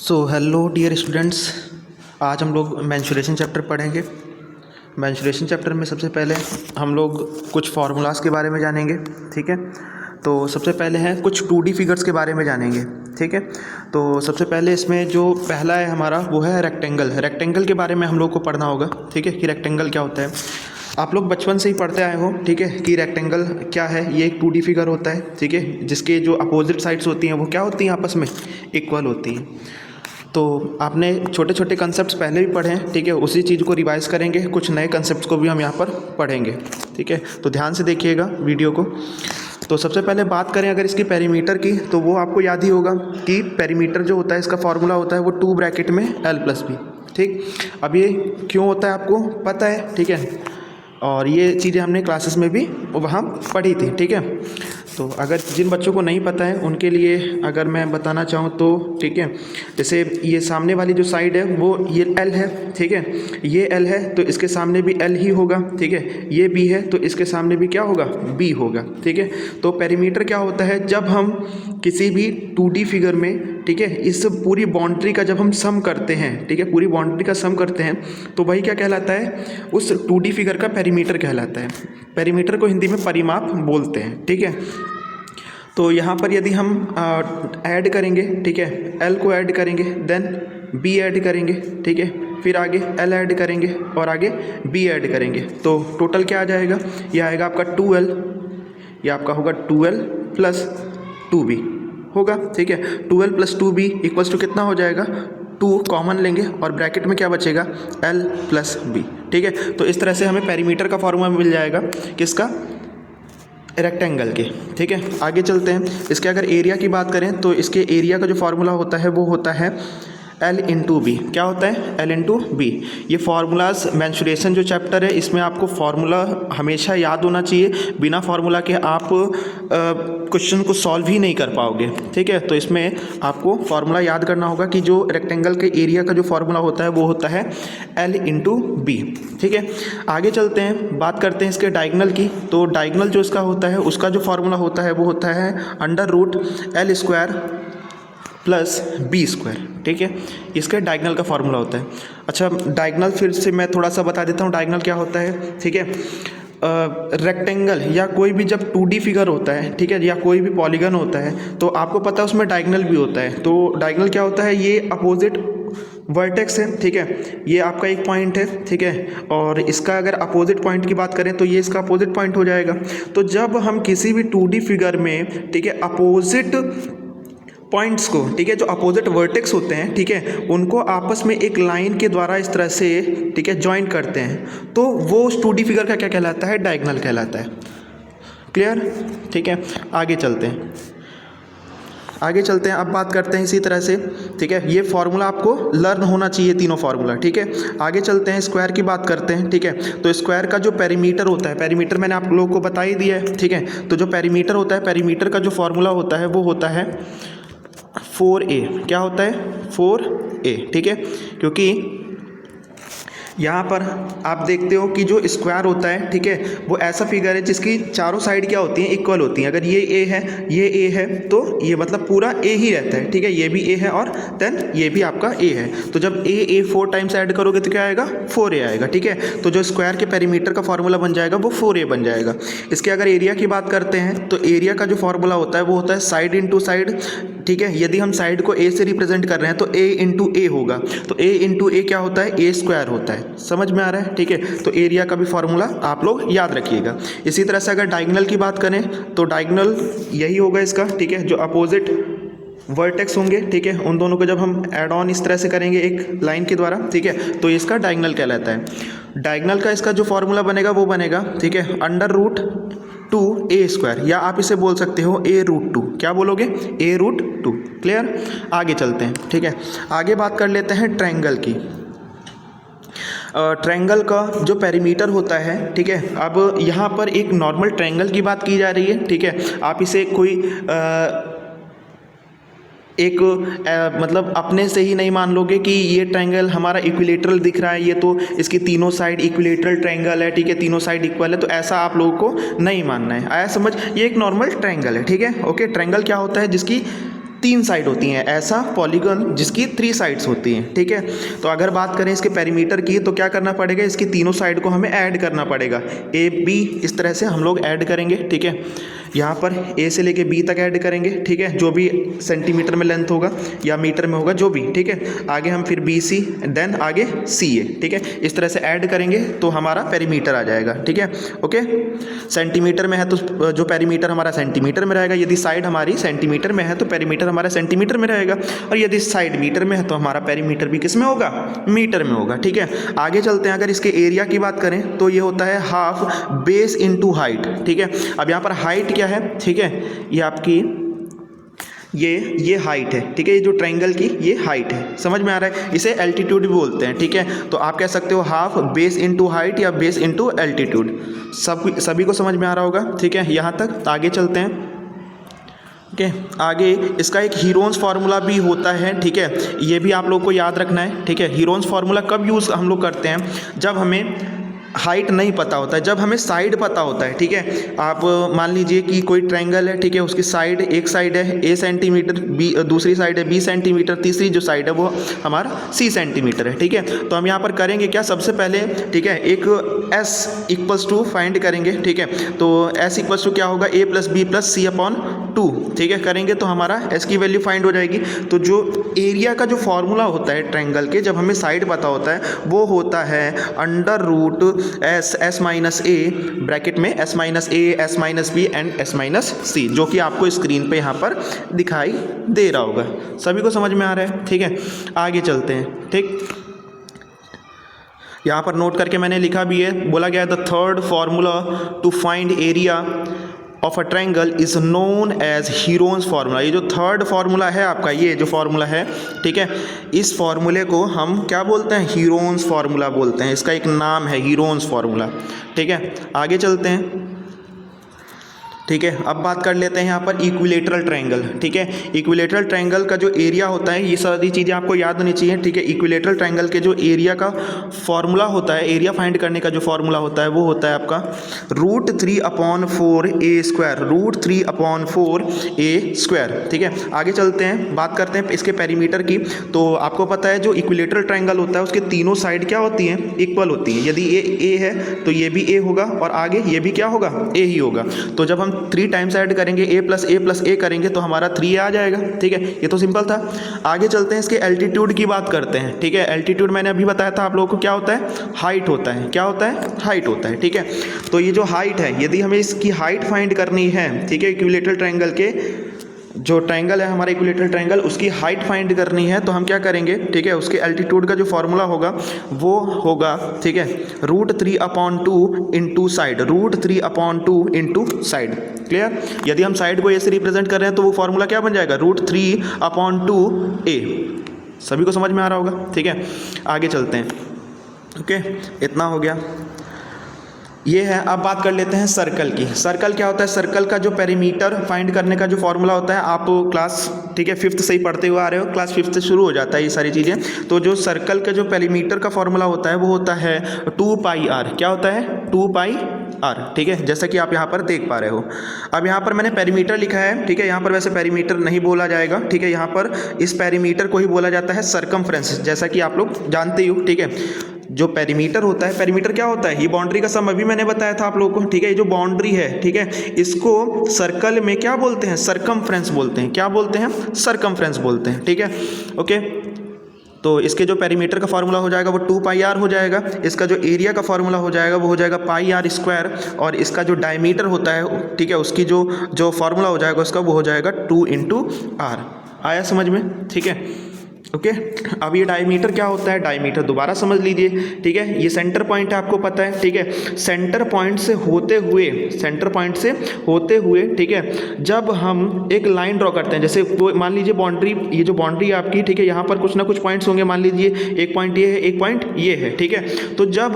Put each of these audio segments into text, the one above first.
So hello dear students, आज हम लोग मेंस्ट्रुएशन चैप्टर पढ़ेंगे। मेंस्ट्रुएशन चैप्टर में सबसे पहले हम लोग कुछ फार्मूलाज के बारे में जानेंगे। ठीक है, तो सबसे पहले हैं कुछ 2D फिगर्स के बारे में जानेंगे। ठीक है, तो सबसे पहले इसमें जो पहला है हमारा वो है रेक्टेंगल। रेक्टेंगल के बारे में हम लोग को पढ़ना होगा। ठीक है, कि रेक्टेंगल क्या होता है। आप लोग बचपन से ही पढ़ते आए हो। ठीक है, कि रेक्टेंगल क्या है। ये एक 2D फिगर होता है। ठीक है, जिसके जो अपोजिट साइड्स होती हैं वो क्या होती हैं, आपस में इक्वल होती हैं। तो आपने छोटे छोटे कंसेप्ट पहले भी पढ़े हैं। ठीक है, उसी चीज़ को रिवाइज करेंगे, कुछ नए कंसेप्ट को भी हम यहाँ पर पढ़ेंगे। ठीक है, तो ध्यान से देखिएगा वीडियो को। तो सबसे पहले बात करें अगर इसकी पेरीमीटर की, तो वो आपको याद ही होगा कि पेरीमीटर जो होता है इसका फॉर्मूला होता है वो 2 ब्रैकेट में L+B। ठीक, अब ये क्यों होता है आपको पता है। ठीक है, और ये चीज़ें हमने क्लासेस में भी वहाँ पढ़ी थी। ठीक है, तो अगर जिन बच्चों को नहीं पता है उनके लिए अगर मैं बताना चाहूँ तो ठीक है, जैसे ये सामने वाली जो साइड है वो ये L है। ठीक है, ये L है तो इसके सामने भी L ही होगा। ठीक है, ये B है तो इसके सामने भी क्या होगा, B होगा। ठीक है, तो पेरीमीटर क्या होता है, जब हम किसी भी 2D फिगर में, ठीक है, इस पूरी बाउंड्री का जब हम सम करते हैं, ठीक है, पूरी बाउंड्री का सम करते हैं तो वही क्या कहलाता है, उस 2D फिगर का पेरीमीटर कहलाता है। पेरीमीटर को हिंदी में परिमाप बोलते हैं। ठीक है, तो यहाँ पर यदि हम ऐड करेंगे, ठीक है, L को ऐड करेंगे, देन B ऐड करेंगे, ठीक है, फिर आगे L ऐड करेंगे और आगे B ऐड करेंगे, तो टोटल क्या आ जाएगा, ये आएगा आपका 2L, ये आपका होगा 2L प्लस 2B होगा। ठीक है, 2L plus 2B equals to कितना हो जाएगा, 2 कॉमन लेंगे और ब्रैकेट में क्या बचेगा, L प्लस B। ठीक है, तो इस तरह से हमें पेरीमीटर का फॉर्मूला मिल जाएगा किसका, रेक्टेंगल के। ठीक है, आगे चलते हैं। इसके अगर एरिया की बात करें तो इसके एरिया का जो फार्मूला होता है वो होता है L/B। क्या होता है, L/B। ये फार्मूलाज मेंस्ट्रुएशन जो चैप्टर है इसमें आपको फार्मूला हमेशा याद होना चाहिए। बिना फार्मूला के आप क्वेश्चन को सॉल्व ही नहीं कर पाओगे। ठीक है, तो इसमें आपको फार्मूला याद करना होगा कि जो रेक्टेंगल के एरिया का जो फार्मूला होता है वो होता है L/B। ठीक है, आगे चलते हैं, बात करते हैं इसके डायगोनल की। तो डायगोनल जो इसका होता है उसका जो फार्मूला होता है वो होता है √L² प्लस B²। ठीक है, इसका डायगोनल का फार्मूला होता है। अच्छा, डायगोनल फिर से मैं थोड़ा सा बता देता हूँ डायगोनल क्या होता है। ठीक है, रेक्टेंगल या कोई भी जब 2D फिगर होता है, ठीक है, या कोई भी पॉलीगन होता है तो आपको पता है उसमें डायगोनल भी होता है। तो डायगोनल क्या होता है, ये अपोजिट वर्टेक्स है। ठीक है, ये आपका एक पॉइंट है। ठीक है, और इसका अगर अपोजिट पॉइंट की बात करें तो ये इसका अपोजिट पॉइंट हो जाएगा। तो जब हम किसी भी 2D फिगर में, ठीक है, अपोजिट पॉइंट्स को, ठीक है, जो अपोजिट वर्टेक्स होते हैं, ठीक है, उनको आपस में एक लाइन के द्वारा इस तरह से, ठीक है, ज्वाइन करते हैं तो वो उस 2D फिगर का क्या कहलाता है, डायगोनल कहलाता है। क्लियर। ठीक है, आगे चलते हैं। अब बात करते हैं इसी तरह से। ठीक है, ये फार्मूला आपको लर्न होना चाहिए, तीनों फार्मूला। ठीक है, आगे चलते हैं, स्क्वायर की बात करते हैं। ठीक है, तो स्क्वायर का जो पेरीमीटर होता है, पेरीमीटर मैंने आप लोगों को बता ही दिया है। ठीक है, तो जो पेरीमीटर होता है, पेरीमीटर का जो फार्मूला होता है वो होता है 4A। क्या होता है, 4A। ठीक है, क्योंकि यहाँ पर आप देखते हो कि जो स्क्वायर होता है, ठीक है, वो ऐसा फिगर है जिसकी चारों साइड क्या होती हैं, इक्वल होती हैं। अगर ये A है, ये A है, तो ये मतलब पूरा A ही रहता है। ठीक है, ये भी A है और देन ये भी आपका A है। तो जब A 4 टाइम्स ऐड करोगे तो क्या आएगा, 4A आएगा। ठीक है, तो जो स्क्वायर के पेरीमीटर का फॉर्मूला बन जाएगा वो 4A बन जाएगा। इसके अगर एरिया की बात करते हैं तो एरिया का जो फॉर्मूला होता है वो होता है साइड इंटू साइड। ठीक है, यदि हम साइड को A से रिप्रेजेंट कर रहे हैं तो A इंटू A होगा, तो A इंटू A क्या होता है, A² होता है। समझ में आ रहा है। ठीक है, तो एरिया का भी फॉर्मूला आप लोग याद रखिएगा। इसी तरह से अगर डायगोनल की बात करें तो डायगोनल यही होगा इसका। ठीक है, जो अपोजिट वर्टेक्स होंगे, ठीक है, उन दोनों को जब हम ऐड ऑन इस तरह से करेंगे एक लाइन के द्वारा, ठीक है, तो इसका डायगोनल कहलाता है। डायगोनल का इसका जो फॉर्मूला बनेगा वो बनेगा, ठीक है, √2A², या आप इसे बोल सकते हो A√2। क्या बोलोगे, A√2। क्लियर। आगे चलते हैं। ठीक है, आगे बात कर लेते हैं ट्रायंगल की। ट्रायंगल का जो पेरीमीटर होता है, ठीक है, अब यहाँ पर एक नॉर्मल ट्रायंगल की बात की जा रही है। ठीक है, आप इसे कोई मतलब अपने से ही नहीं मान लोगे कि ये ट्रायंगल हमारा इक्विलेटरल दिख रहा है, ये तो इसकी तीनों साइड इक्विलेटरल ट्रायंगल है। ठीक है, तीनों साइड इक्वल है, तो ऐसा आप लोगों को नहीं मानना है। आया समझ, ये एक नॉर्मल ट्रायंगल है। ठीक है, ओके। ट्रायंगल क्या होता है, जिसकी 3 साइड होती हैं, ऐसा पॉलीगन जिसकी 3 साइड्स होती हैं, ठीक है। तो अगर बात करें इसके पेरीमीटर की तो क्या करना पड़ेगा, इसकी तीनों साइड को हमें ऐड करना पड़ेगा, ए बी इस तरह से हम लोग ऐड करेंगे, ठीक है। यहाँ पर ए से लेके बी तक ऐड करेंगे, ठीक है, जो भी सेंटीमीटर में लेंथ होगा या मीटर में होगा जो भी, ठीक है। आगे हम फिर बी सी, देन आगे सी ए, ठीक है। इस तरह से ऐड करेंगे तो हमारा पेरीमीटर आ जाएगा, ठीक है, ओके। सेंटीमीटर में है तो जो पेरीमीटर हमारा सेंटीमीटर में रहेगा, यदि साइड हमारी सेंटीमीटर में है तो पेरीमीटर हमारा सेंटीमीटर में रहेगा, और यदि साइड मीटर में है तो हमारा पेरीमीटर भी किस में होगा, मीटर में होगा, ठीक है। आगे चलते हैं, अगर इसके एरिया की बात करें तो ये होता है हाफ बेस इनटू हाइट, ठीक है। अब यहाँ पर हाइट क्या है, ठीक है, ये आपकी ये हाइट है, ठीक है, ये जो ट्रायंगल की ये हाइट है, समझ में आ रहा है। इसे एल्टीट्यूड भी बोलते हैं, ठीक है। तो आप कह सकते हो हाफ बेस इनटू हाइट या बेस इनटू एल्टीट्यूड, सभी को समझ में आ रहा होगा, ठीक है। यहाँ तक आगे चलते हैं, ओके। आगे इसका एक हीरोन्स फार्मूला भी होता है, ठीक है, ये भी आप लोग को याद रखना है, ठीक है। हीरोन्स फार्मूला कब यूज़ हम लोग करते हैं, जब हमें हाइट नहीं पता होता है, जब हमें साइड पता होता है, ठीक है। आप मान लीजिए कि कोई ट्रायंगल है, ठीक है, उसकी साइड, एक साइड है ए सेंटीमीटर, बी दूसरी साइड है बी सेंटीमीटर, तीसरी जो साइड है वो हमारा सी सेंटीमीटर है, ठीक है। तो हम यहाँ पर करेंगे क्या, सबसे पहले, ठीक है, एक एस इक्वल्स टू फाइंड करेंगे, ठीक है। तो एस इक्वल्स टू क्या होगा, ए प्लस बी प्लस सी अपॉन 2, ठीक है, करेंगे तो हमारा एस की वैल्यू फाइंड हो जाएगी। तो जो एरिया का जो फॉर्मूला होता है ट्रायंगल के, जब हमें साइड पता होता है, वो होता है under root s minus a, bracket में s minus a, s minus b and s minus c, जो कि आपको स्क्रीन पे यहाँ पर दिखाई दे रहा होगा। सभी को समझ में आ रहा है, ठीक है। आगे चलते हैं, ठीक, यहाँ पर नोट करके मैंने लिखा भी है, बोला गया the third formula to find area of a triangle is known as Heron's formula. ये जो थर्ड फार्मूला है आपका, ये जो फार्मूला है, ठीक है, इस फार्मूले को हम क्या बोलते हैं, हीरोन्स फार्मूला बोलते हैं। इसका एक नाम है हीरोन्स फार्मूला, ठीक है। आगे चलते हैं, ठीक है। अब बात कर लेते हैं यहाँ पर इक्विलेटरल ट्रायंगल, ठीक है। इक्विलेटरल ट्रायंगल का जो एरिया होता है, ये सारी चीज़ें आपको याद होनी चाहिए, ठीक है। इक्विलेटरल ट्रायंगल के जो एरिया का फॉर्मूला होता है, एरिया फाइंड करने का जो फॉर्मूला होता है, वो होता है आपका √3/4 ए स्क्वायर, √3/4 ए स्क्वायर, ठीक है। आगे चलते हैं, बात करते हैं इसके पेरीमीटर की। तो आपको पता है जो इक्विलेटरल ट्रायंगल होता है उसके तीनों साइड क्या होती हैं, इक्वल होती हैं। यदि ये ए है तो ये भी ए होगा, और आगे ये भी क्या होगा, ए ही होगा। तो जब हम 3 टाइम्स ऐड करेंगे, ए प्लस ए करेंगे तो हमारा 3 आ जाएगा, ठीक है। ये तो सिंपल था। आगे चलते हैं, इसके एल्टीट्यूड की बात करते हैं, ठीक है। एल्टीट्यूड मैंने अभी बताया था आप लोगों को, क्या होता है, हाइट होता है। क्या होता है, हाइट होता है, ठीक है। तो ये जो हाइट है, यदि हमें इसकी हाइट फाइंड करनी है, ठीक है, इक्विलेटरल ट्रायंगल के जो ट्रायंगल है हमारा इक्विलेटरल ट्रायंगल, उसकी हाइट फाइंड करनी है तो हम क्या करेंगे, ठीक है। उसके एल्टीट्यूड का जो फॉर्मूला होगा वो होगा, ठीक है, √3/2 into side, √3/2 into side. Clear. यदि हम साइड को ए से रिप्रेजेंट कर रहे हैं तो वो फॉर्मूला क्या बन जाएगा, √3/2 ए। सभी को समझ में आ रहा होगा, ठीक है। आगे चलते हैं, ओके, इतना हो गया, ये है। अब बात कर लेते हैं सर्कल की। सर्कल क्या होता है, सर्कल का जो पेरीमीटर फाइंड करने का जो फॉर्मूला होता है, आप क्लास, ठीक है, 5th से ही पढ़ते हुए आ रहे हो, क्लास 5th से शुरू हो जाता है ये सारी चीज़ें। तो जो सर्कल का जो पेरीमीटर का फॉर्मूला होता है वो होता है 2πr। क्या होता है, 2πr, ठीक है, जैसा कि आप यहाँ पर देख पा रहे हो। अब यहाँ पर मैंने पेरीमीटर लिखा है, ठीक है। यहाँ पर वैसे पेरीमीटर नहीं बोला जाएगा, ठीक है, यहाँ पर इस पेरीमीटर को ही बोला जाता है सर्कमफ्रेंस, जैसा कि आप लोग जानते ही हो, ठीक है। जो पेरीमीटर होता है, पेरीमीटर क्या होता है, ये बाउंड्री का सम अभी मैंने बताया था आप लोगों को, ठीक है। ये जो बाउंड्री है, ठीक है, इसको सर्कल में क्या बोलते हैं, सर्कमफ्रेंस बोलते हैं। क्या बोलते हैं, सर्कमफ्रेंस बोलते हैं, ठीक है, ओके। तो इसके जो पेरीमीटर का फार्मूला हो जाएगा वो 2πr हो जाएगा। इसका जो एरिया का फार्मूला हो जाएगा वो हो जाएगा πr², और इसका जो डायमीटर होता है, ठीक है, उसकी जो फार्मूला हो जाएगा उसका वो हो जाएगा 2 × r। आया समझ में, ठीक है, ओके। अब ये डायमीटर क्या होता है, डायमीटर दोबारा समझ लीजिए, ठीक है। ये सेंटर पॉइंट है, आपको पता है, ठीक है। सेंटर पॉइंट से होते हुए, ठीक है, जब हम एक लाइन ड्रॉ करते हैं, जैसे मान लीजिए बाउंड्री, ये जो बाउंड्री है आपकी, ठीक है, यहाँ पर कुछ ना कुछ पॉइंट्स होंगे, मान लीजिए एक पॉइंट ये है, एक पॉइंट ये है, ठीक है। तो जब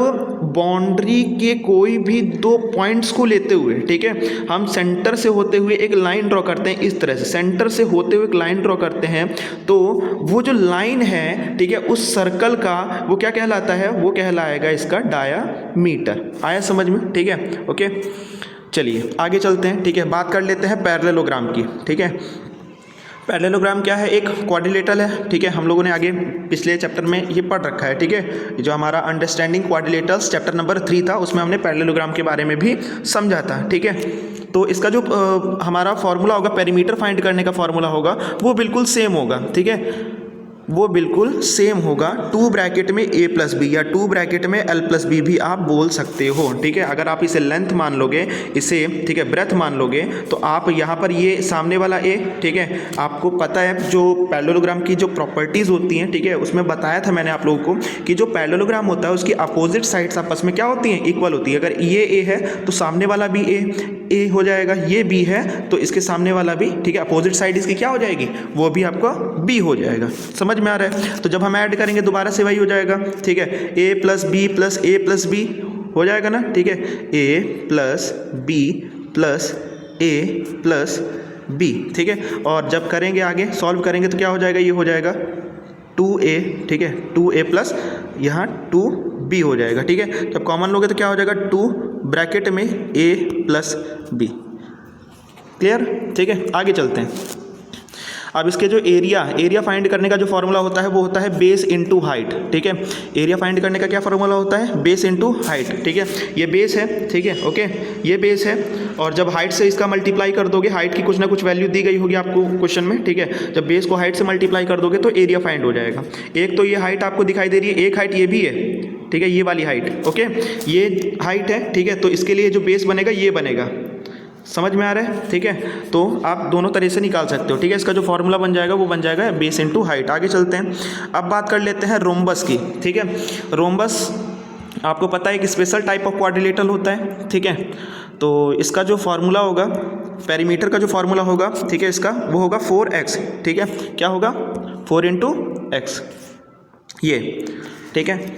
बाउंड्री के कोई भी 2 पॉइंट्स को लेते हुए, ठीक है, हम सेंटर से होते हुए एक लाइन ड्रॉ करते हैं, इस तरह से सेंटर से होते हुए एक लाइन ड्रॉ करते हैं, तो वो जो लाइन है, ठीक है, उस सर्कल का वो क्या कहलाता है, वो कहलाएगा इसका डायामीटर। आया समझ में, ठीक है, ओके। चलिए आगे चलते हैं, ठीक है। बात कर लेते हैं पैरेललोग्राम की, ठीक है। पैरेललोग्राम क्या है? एक क्वाड्रिलेटरल है, ठीक है। हम लोगों ने आगे पिछले चैप्टर में ये पढ़ रखा है, ठीक है। जो हमारा अंडरस्टैंडिंग क्वाड्रिलेटरल्स चैप्टर नंबर 3 था, उसमें हमने पैरेललोग्राम के बारे में भी समझा था, ठीक है। तो इसका जो हमारा फॉर्मूला होगा, पेरीमीटर फाइंड करने का फॉर्मूला होगा, वो बिल्कुल सेम होगा, ठीक है। वो बिल्कुल सेम होगा, 2 ब्रैकेट में a प्लस बी या 2 ब्रैकेट में l प्लस बी भी आप बोल सकते हो, ठीक है। अगर आप इसे लेंथ मान लोगे, इसे, ठीक है, ब्रेथ मान लोगे, तो आप यहाँ पर ये सामने वाला a, ठीक है, आपको पता है जो पैरेललोग्राम की जो प्रॉपर्टीज़ होती हैं, ठीक है, उसमें बताया था मैंने आप लोगों को कि जो पैरेललोग्राम होता है उसकी अपोजिट साइड्स आपस में क्या होती हैं? इक्वल होती है। अगर ये a है तो सामने वाला भी a हो जाएगा, ये b है तो इसके सामने वाला भी, ठीक है, अपोजिट साइड इसकी क्या हो जाएगी? वो भी आपको b हो जाएगा। समझ में आ रहा है? तो जब हम ऐड करेंगे दोबारा से वही हो जाएगा, ठीक है, a plus B plus a plus B हो जाएगा ना, ठीक है, a plus B plus a plus B, ठीक है। और जब करेंगे आगे सॉल्व करेंगे तो क्या हो जाएगा? ये हो जाएगा 2a, ठीक है, 2a प्लस यहाँ 2b हो जाएगा, ठीक है। जब कॉमन लोगे तो क्या हो जाएगा? 2 ब्रैकेट में a प्लस बी। क्लियर? ठीक है, आगे चलते हैं। अब इसके जो एरिया फाइंड करने का जो फॉर्मूला होता है वो होता है बेस इनटू हाइट, ठीक है। एरिया फाइंड करने का क्या फॉर्मूला होता है? बेस इनटू हाइट, ठीक है। ये बेस है, ठीक है, ओके, ये बेस है और जब हाइट से इसका मल्टीप्लाई कर दोगे, हाइट की कुछ ना कुछ वैल्यू दी गई होगी आपको क्वेश्चन में, ठीक है। जब बेस को हाइट से मल्टीप्लाई कर दोगे तो एरिया फाइंड हो जाएगा। एक तो ये हाइट आपको दिखाई दे रही है, एक हाइट ये भी है, ठीक है, ये वाली हाइट, ओके, ये हाइट है, ठीक है। तो इसके लिए जो बेस बनेगा ये बनेगा। समझ में आ रहा है? ठीक है, तो आप दोनों तरह से निकाल सकते हो, ठीक है। इसका जो फॉर्मूला बन जाएगा वो बन जाएगा बेस इनटू हाइट। आगे चलते हैं, अब बात कर लेते हैं रोम्बस की, ठीक है। रोम्बस आपको पता है एक स्पेशल टाइप ऑफ क्वाड्रिलेटरल होता है, ठीक है। तो इसका जो फॉर्मूला होगा, पेरीमीटर का जो फॉर्मूला होगा, ठीक है, इसका वो होगा 4x, ठीक है। क्या होगा? 4 इंटू एक्स, ये, ठीक है।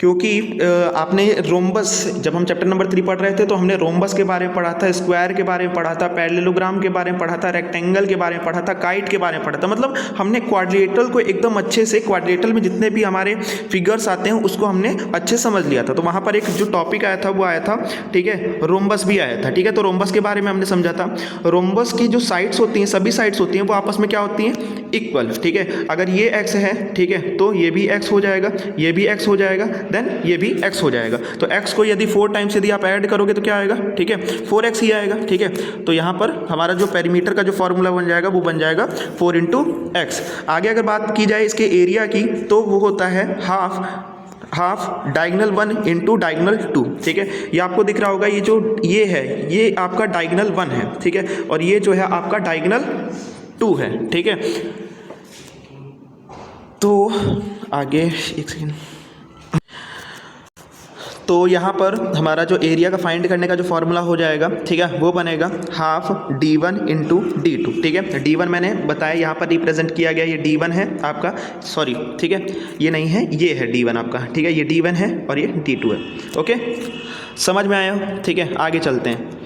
क्योंकि आपने रोम्बस, जब हम चैप्टर नंबर 3 पढ़ रहे थे तो हमने रोम्बस के बारे में पढ़ा था, स्क्वायर के बारे में पढ़ा था, पैरेललोग्राम के बारे में पढ़ा था, रेक्टेंगल के बारे में पढ़ा था, काइट के बारे में पढ़ा था। मतलब हमने क्वाड्रिलेटरल को एकदम अच्छे से, क्वाड्रिलेटरल में जितने भी हमारे फिगर्स आते हैं उसको हमने अच्छे समझ लिया था। तो वहाँ पर एक जो टॉपिक आया था वो आया था, ठीक है, रोम्बस भी आया था, ठीक है। तो रोम्बस के बारे में हमने समझा था। रोम्बस की जो साइड्स होती हैं, सभी साइड्स होती हैं, वो आपस में क्या होती हैं? इक्वल, ठीक है। अगर ये x है, ठीक है, तो ये भी x हो जाएगा, ये भी x हो जाएगा, देन ये भी x हो जाएगा। तो x को यदि 4 टाइम्स यदि आप ऐड करोगे तो क्या आएगा? ठीक है, 4x ही आएगा, ठीक है। तो यहाँ पर हमारा जो पेरीमीटर का जो फॉर्मूला बन जाएगा वो बन जाएगा 4 इंटू एक्स। आगे अगर बात की जाए इसके एरिया की तो वो होता है हाफ डायगोनल 1 इंटू डायगोनल 2, ठीक है। ये आपको दिख रहा होगा, ये जो ये है ये आपका डायगोनल 1 है, ठीक है, और ये जो है आपका डायगोनल 2 है, ठीक है। तो आगे एक सेकेंड, तो यहाँ पर हमारा जो एरिया का फाइंड करने का जो फॉर्मूला हो जाएगा, ठीक है, वो बनेगा हाफ d1 इंटू d2, ठीक है। d1 मैंने बताया यहाँ पर रिप्रेजेंट किया गया, ये d1 है आपका, सॉरी, ठीक है, ये नहीं है, ये है d1 आपका, ठीक है, ये d1 है और ये d2 है, ओके, समझ में आया? ठीक है, आगे चलते हैं।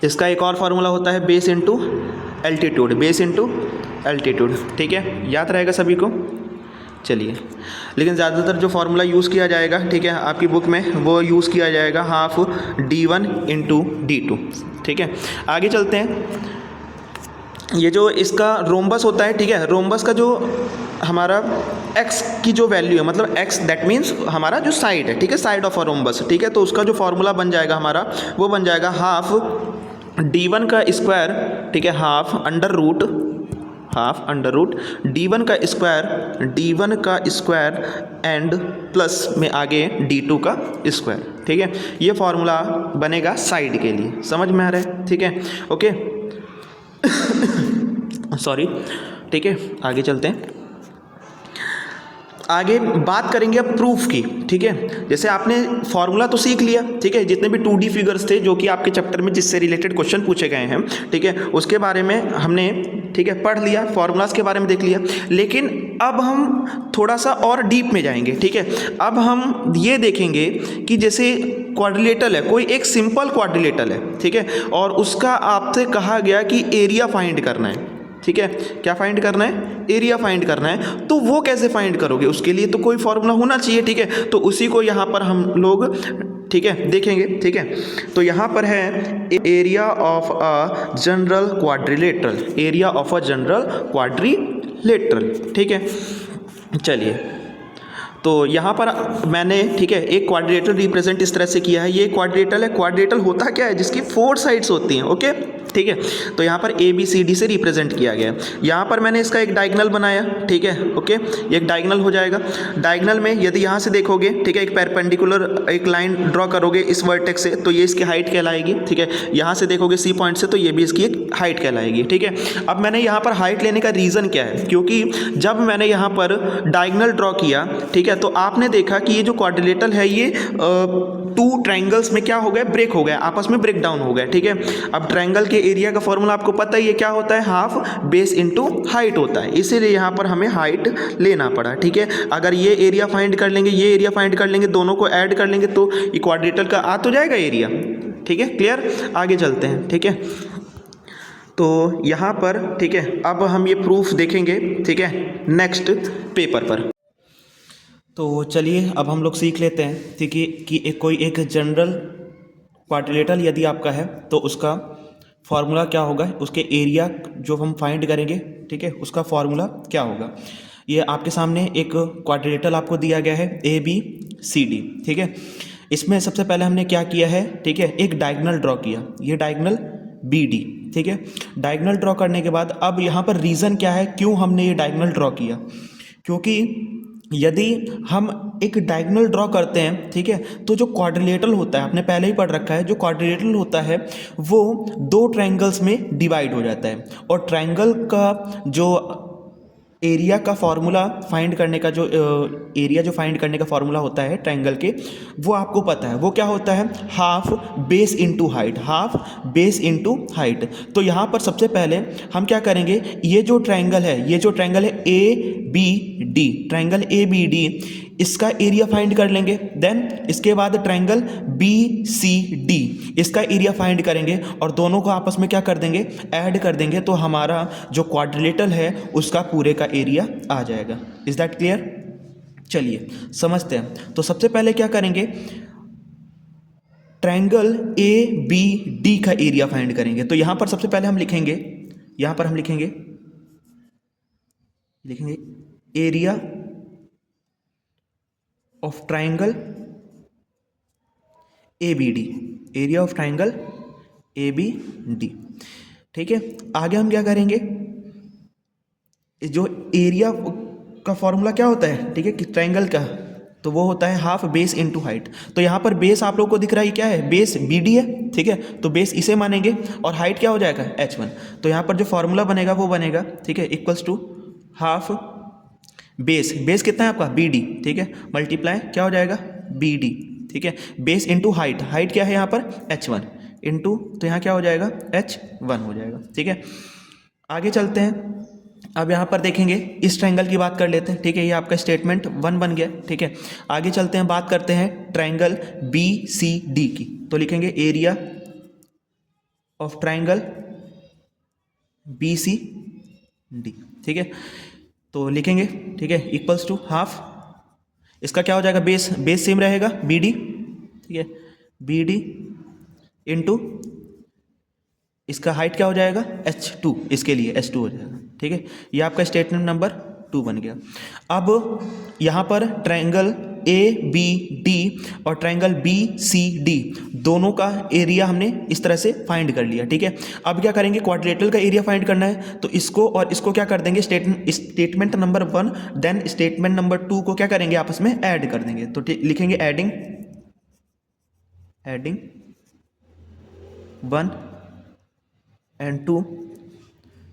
इसका एक और फार्मूला होता है base into altitude, base into altitude, ठीक है, याद रहेगा सभी को। चलिए, लेकिन ज़्यादातर जो फार्मूला यूज़ किया जाएगा, ठीक है, आपकी बुक में वो यूज़ किया जाएगा हाफ d1 इंटू d2, ठीक है। आगे चलते हैं। ये जो इसका रोम्बस होता है, ठीक है, रोम्बस का जो हमारा x की जो वैल्यू है, मतलब x दैट मीन्स हमारा जो साइड है, ठीक है, साइड ऑफ अ रोम्बस, ठीक है, तो उसका जो फॉर्मूला बन जाएगा हमारा वो बन जाएगा हाफ d1 का स्क्वायर, ठीक है, हाफ अंडर रूट d1 का स्क्वायर एंड प्लस में आगे d2 का स्क्वायर, ठीक है। ये फॉर्मूला बनेगा साइड के लिए, समझ में आ रहा है? ठीक है, ओके, सॉरी, ठीक है, आगे चलते हैं। आगे बात करेंगे अब प्रूफ की, ठीक है। जैसे आपने फॉर्मूला तो सीख लिया, ठीक है, जितने भी 2D फिगर्स थे जो कि आपके चैप्टर में जिससे रिलेटेड क्वेश्चन पूछे गए हैं, ठीक है, उसके बारे में हमने, ठीक है, पढ़ लिया, फॉर्मूलाज के बारे में देख लिया। लेकिन अब हम थोड़ा सा और डीप में जाएंगे, ठीक है। अब हम ये देखेंगे कि जैसे क्वाड्रिलेटरल है, कोई एक सिंपल क्वाड्रिलेटरल है, ठीक है, और उसका आपसे कहा गया कि एरिया फाइंड करना है, ठीक है, क्या फाइंड करना है? एरिया फाइंड करना है। तो वो कैसे फाइंड करोगे? उसके लिए तो कोई फॉर्मूला होना चाहिए, ठीक है। तो उसी को यहाँ पर हम लोग ठीक है, देखेंगे। ठीक है, तो यहाँ पर है area of a general quadrilateral, area of a general quadrilateral. ठीक है, चलिए, तो यहाँ पर मैंने, ठीक है, एक क्वाड्रिलेटरल रिप्रेजेंट इस तरह से किया है। ये क्वाड्रिलेटरल है। क्वाड्रिलेटरल होता क्या है? जिसकी 4 साइड्स होती हैं। ओके, ठीक है, तो यहाँ पर ए बी सी डी से रिप्रेजेंट किया गया है। यहाँ पर मैंने इसका एक डायगोनल बनाया। ठीक है, ओके, ये एक डायगोनल हो जाएगा। डायगोनल में यदि यहाँ से देखोगे, ठीक है, एक परपेंडिकुलर एक लाइन ड्रॉ करोगे इस वर्टेक्स से, तो ये इसकी हाइट कहलाएगी। ठीक है, यहाँ से देखोगे सी पॉइंट से, तो ये भी इसकी एक हाइट कहलाएगी। ठीक है, अब मैंने यहाँ पर हाइट लेने का रीज़न क्या है? क्योंकि जब मैंने यहाँ पर डायगोनल ड्रॉ किया, ठीक है, तो आपने देखा कि ये जो क्वाड्रिलेटरल है ये 2 ट्रायंगल्स में क्या हो गया? ब्रेक हो गया, आपस में ब्रेक डाउन हो गया। ठीक है, अब ट्रायंगल के एरिया का फॉर्मूला आपको पता ही है, क्या होता है? हाफ बेस इनटू हाइट होता है, इसीलिए यहाँ पर हमें हाइट लेना पड़ा। ठीक है, अगर ये एरिया फाइंड कर लेंगे, ये एरिया फाइंड कर लेंगे, दोनों को ऐड कर लेंगे तो ये क्वाड्रिलेटरल का आ तो जाएगा एरिया। ठीक है, क्लियर? आगे चलते हैं। ठीक है, तो यहाँ पर, ठीक है, अब हम ये प्रूफ देखेंगे। ठीक है, नेक्स्ट पेपर पर। तो चलिए अब हम लोग सीख लेते हैं, ठीक है, कि कोई एक जनरल क्वाड्रिलेटरल यदि आपका है तो उसका फार्मूला क्या होगा, उसके एरिया जो हम फाइंड करेंगे, ठीक है, उसका फार्मूला क्या होगा। ये आपके सामने एक क्वाड्रिलेटरल आपको दिया गया है ए बी सी डी। ठीक है, इसमें सबसे पहले हमने क्या किया है, ठीक है, एक डायगोनल ड्रॉ किया, ये डायगोनल बी डी। ठीक है, डायगोनल ड्रॉ करने के बाद अब यहाँ पर रीज़न क्या है, क्यों हमने ये डायगोनल ड्रॉ किया? क्योंकि यदि हम एक डायगोनल ड्रॉ करते हैं, ठीक है, तो जो क्वाड्रिलेटरल होता है, आपने पहले ही पढ़ रखा है, जो क्वाड्रिलेटरल होता है वो 2 ट्रायंगल्स में डिवाइड हो जाता है। और ट्रायंगल का जो एरिया का फार्मूला फाइंड करने का, जो एरिया जो फाइंड करने का फार्मूला होता है ट्रायंगल के, वो आपको पता है, वो क्या होता है? Half base into height, half base into height. तो यहाँ पर सबसे पहले हम क्या करेंगे, ये जो ट्रायंगल है, ये जो ट्रायंगल है A B D, triangle A B D, इसका एरिया फाइंड कर लेंगे। देन इसके बाद ट्रायंगल बी सी डी, इसका एरिया फाइंड करेंगे और दोनों को आपस में क्या कर देंगे? ऐड कर देंगे, तो हमारा जो क्वाड्रिलेटरल है उसका पूरे का एरिया आ जाएगा। Is that clear? चलिए समझते हैं। तो सबसे पहले क्या करेंगे, ट्रायंगल ए बी डी का एरिया फाइंड करेंगे। तो यहां पर सबसे पहले हम लिखेंगे, यहां पर हम लिखेंगे area of triangle A B D, area of triangle A B D. ठीक है, आगे हम क्या करेंगे, जो एरिया का फॉर्मूला क्या होता है, ठीक है, कि ट्रायंगल का, तो वो होता है हाफ बेस इनटू हाइट। तो यहाँ पर बेस आप लोग को दिख रहा है क्या है? बेस बी डी है। ठीक है, तो बेस इसे मानेंगे और हाइट क्या हो जाएगा? h1। तो यहाँ पर जो फॉर्मूला बनेगा वो बनेगा, ठीक है, equals to half base, base कितना है आपका? B D. ठीक है, मल्टीप्लाई क्या हो जाएगा? B D. ठीक है, बेस इंटू हाइट, हाइट क्या है यहाँ पर? h1 इंटू, तो यहाँ क्या हो जाएगा? h1 हो जाएगा। ठीक है, आगे चलते हैं। अब यहाँ पर देखेंगे, इस ट्रायंगल की बात कर लेते हैं। ठीक है, ये आपका स्टेटमेंट 1 बन गया। ठीक है, आगे चलते हैं, बात करते हैं ट्रायंगल बी सी डी की। तो लिखेंगे area of triangle B C D. ठीक है, तो लिखेंगे, ठीक है, इक्वल्स टू हाफ, इसका क्या हो जाएगा? बेस, बेस सेम रहेगा बी डी। ठीक है, बी डी इंटू इसका हाइट क्या हो जाएगा? h2, इसके लिए h2 हो जाएगा। ठीक है, ये आपका स्टेटमेंट नंबर 2 बन गया। अब यहाँ पर ट्रायंगल ए बी डी और ट्रायंगल बी सी डी दोनों का एरिया हमने इस तरह से फाइंड कर लिया। ठीक है, अब क्या करेंगे, क्वाड्रिलेटरल का एरिया फाइंड करना है, तो इसको और इसको क्या कर देंगे, statement number 1 then statement number 2 को क्या करेंगे, आपस में ऐड कर देंगे। तो लिखेंगे एडिंग 1 एंड 2।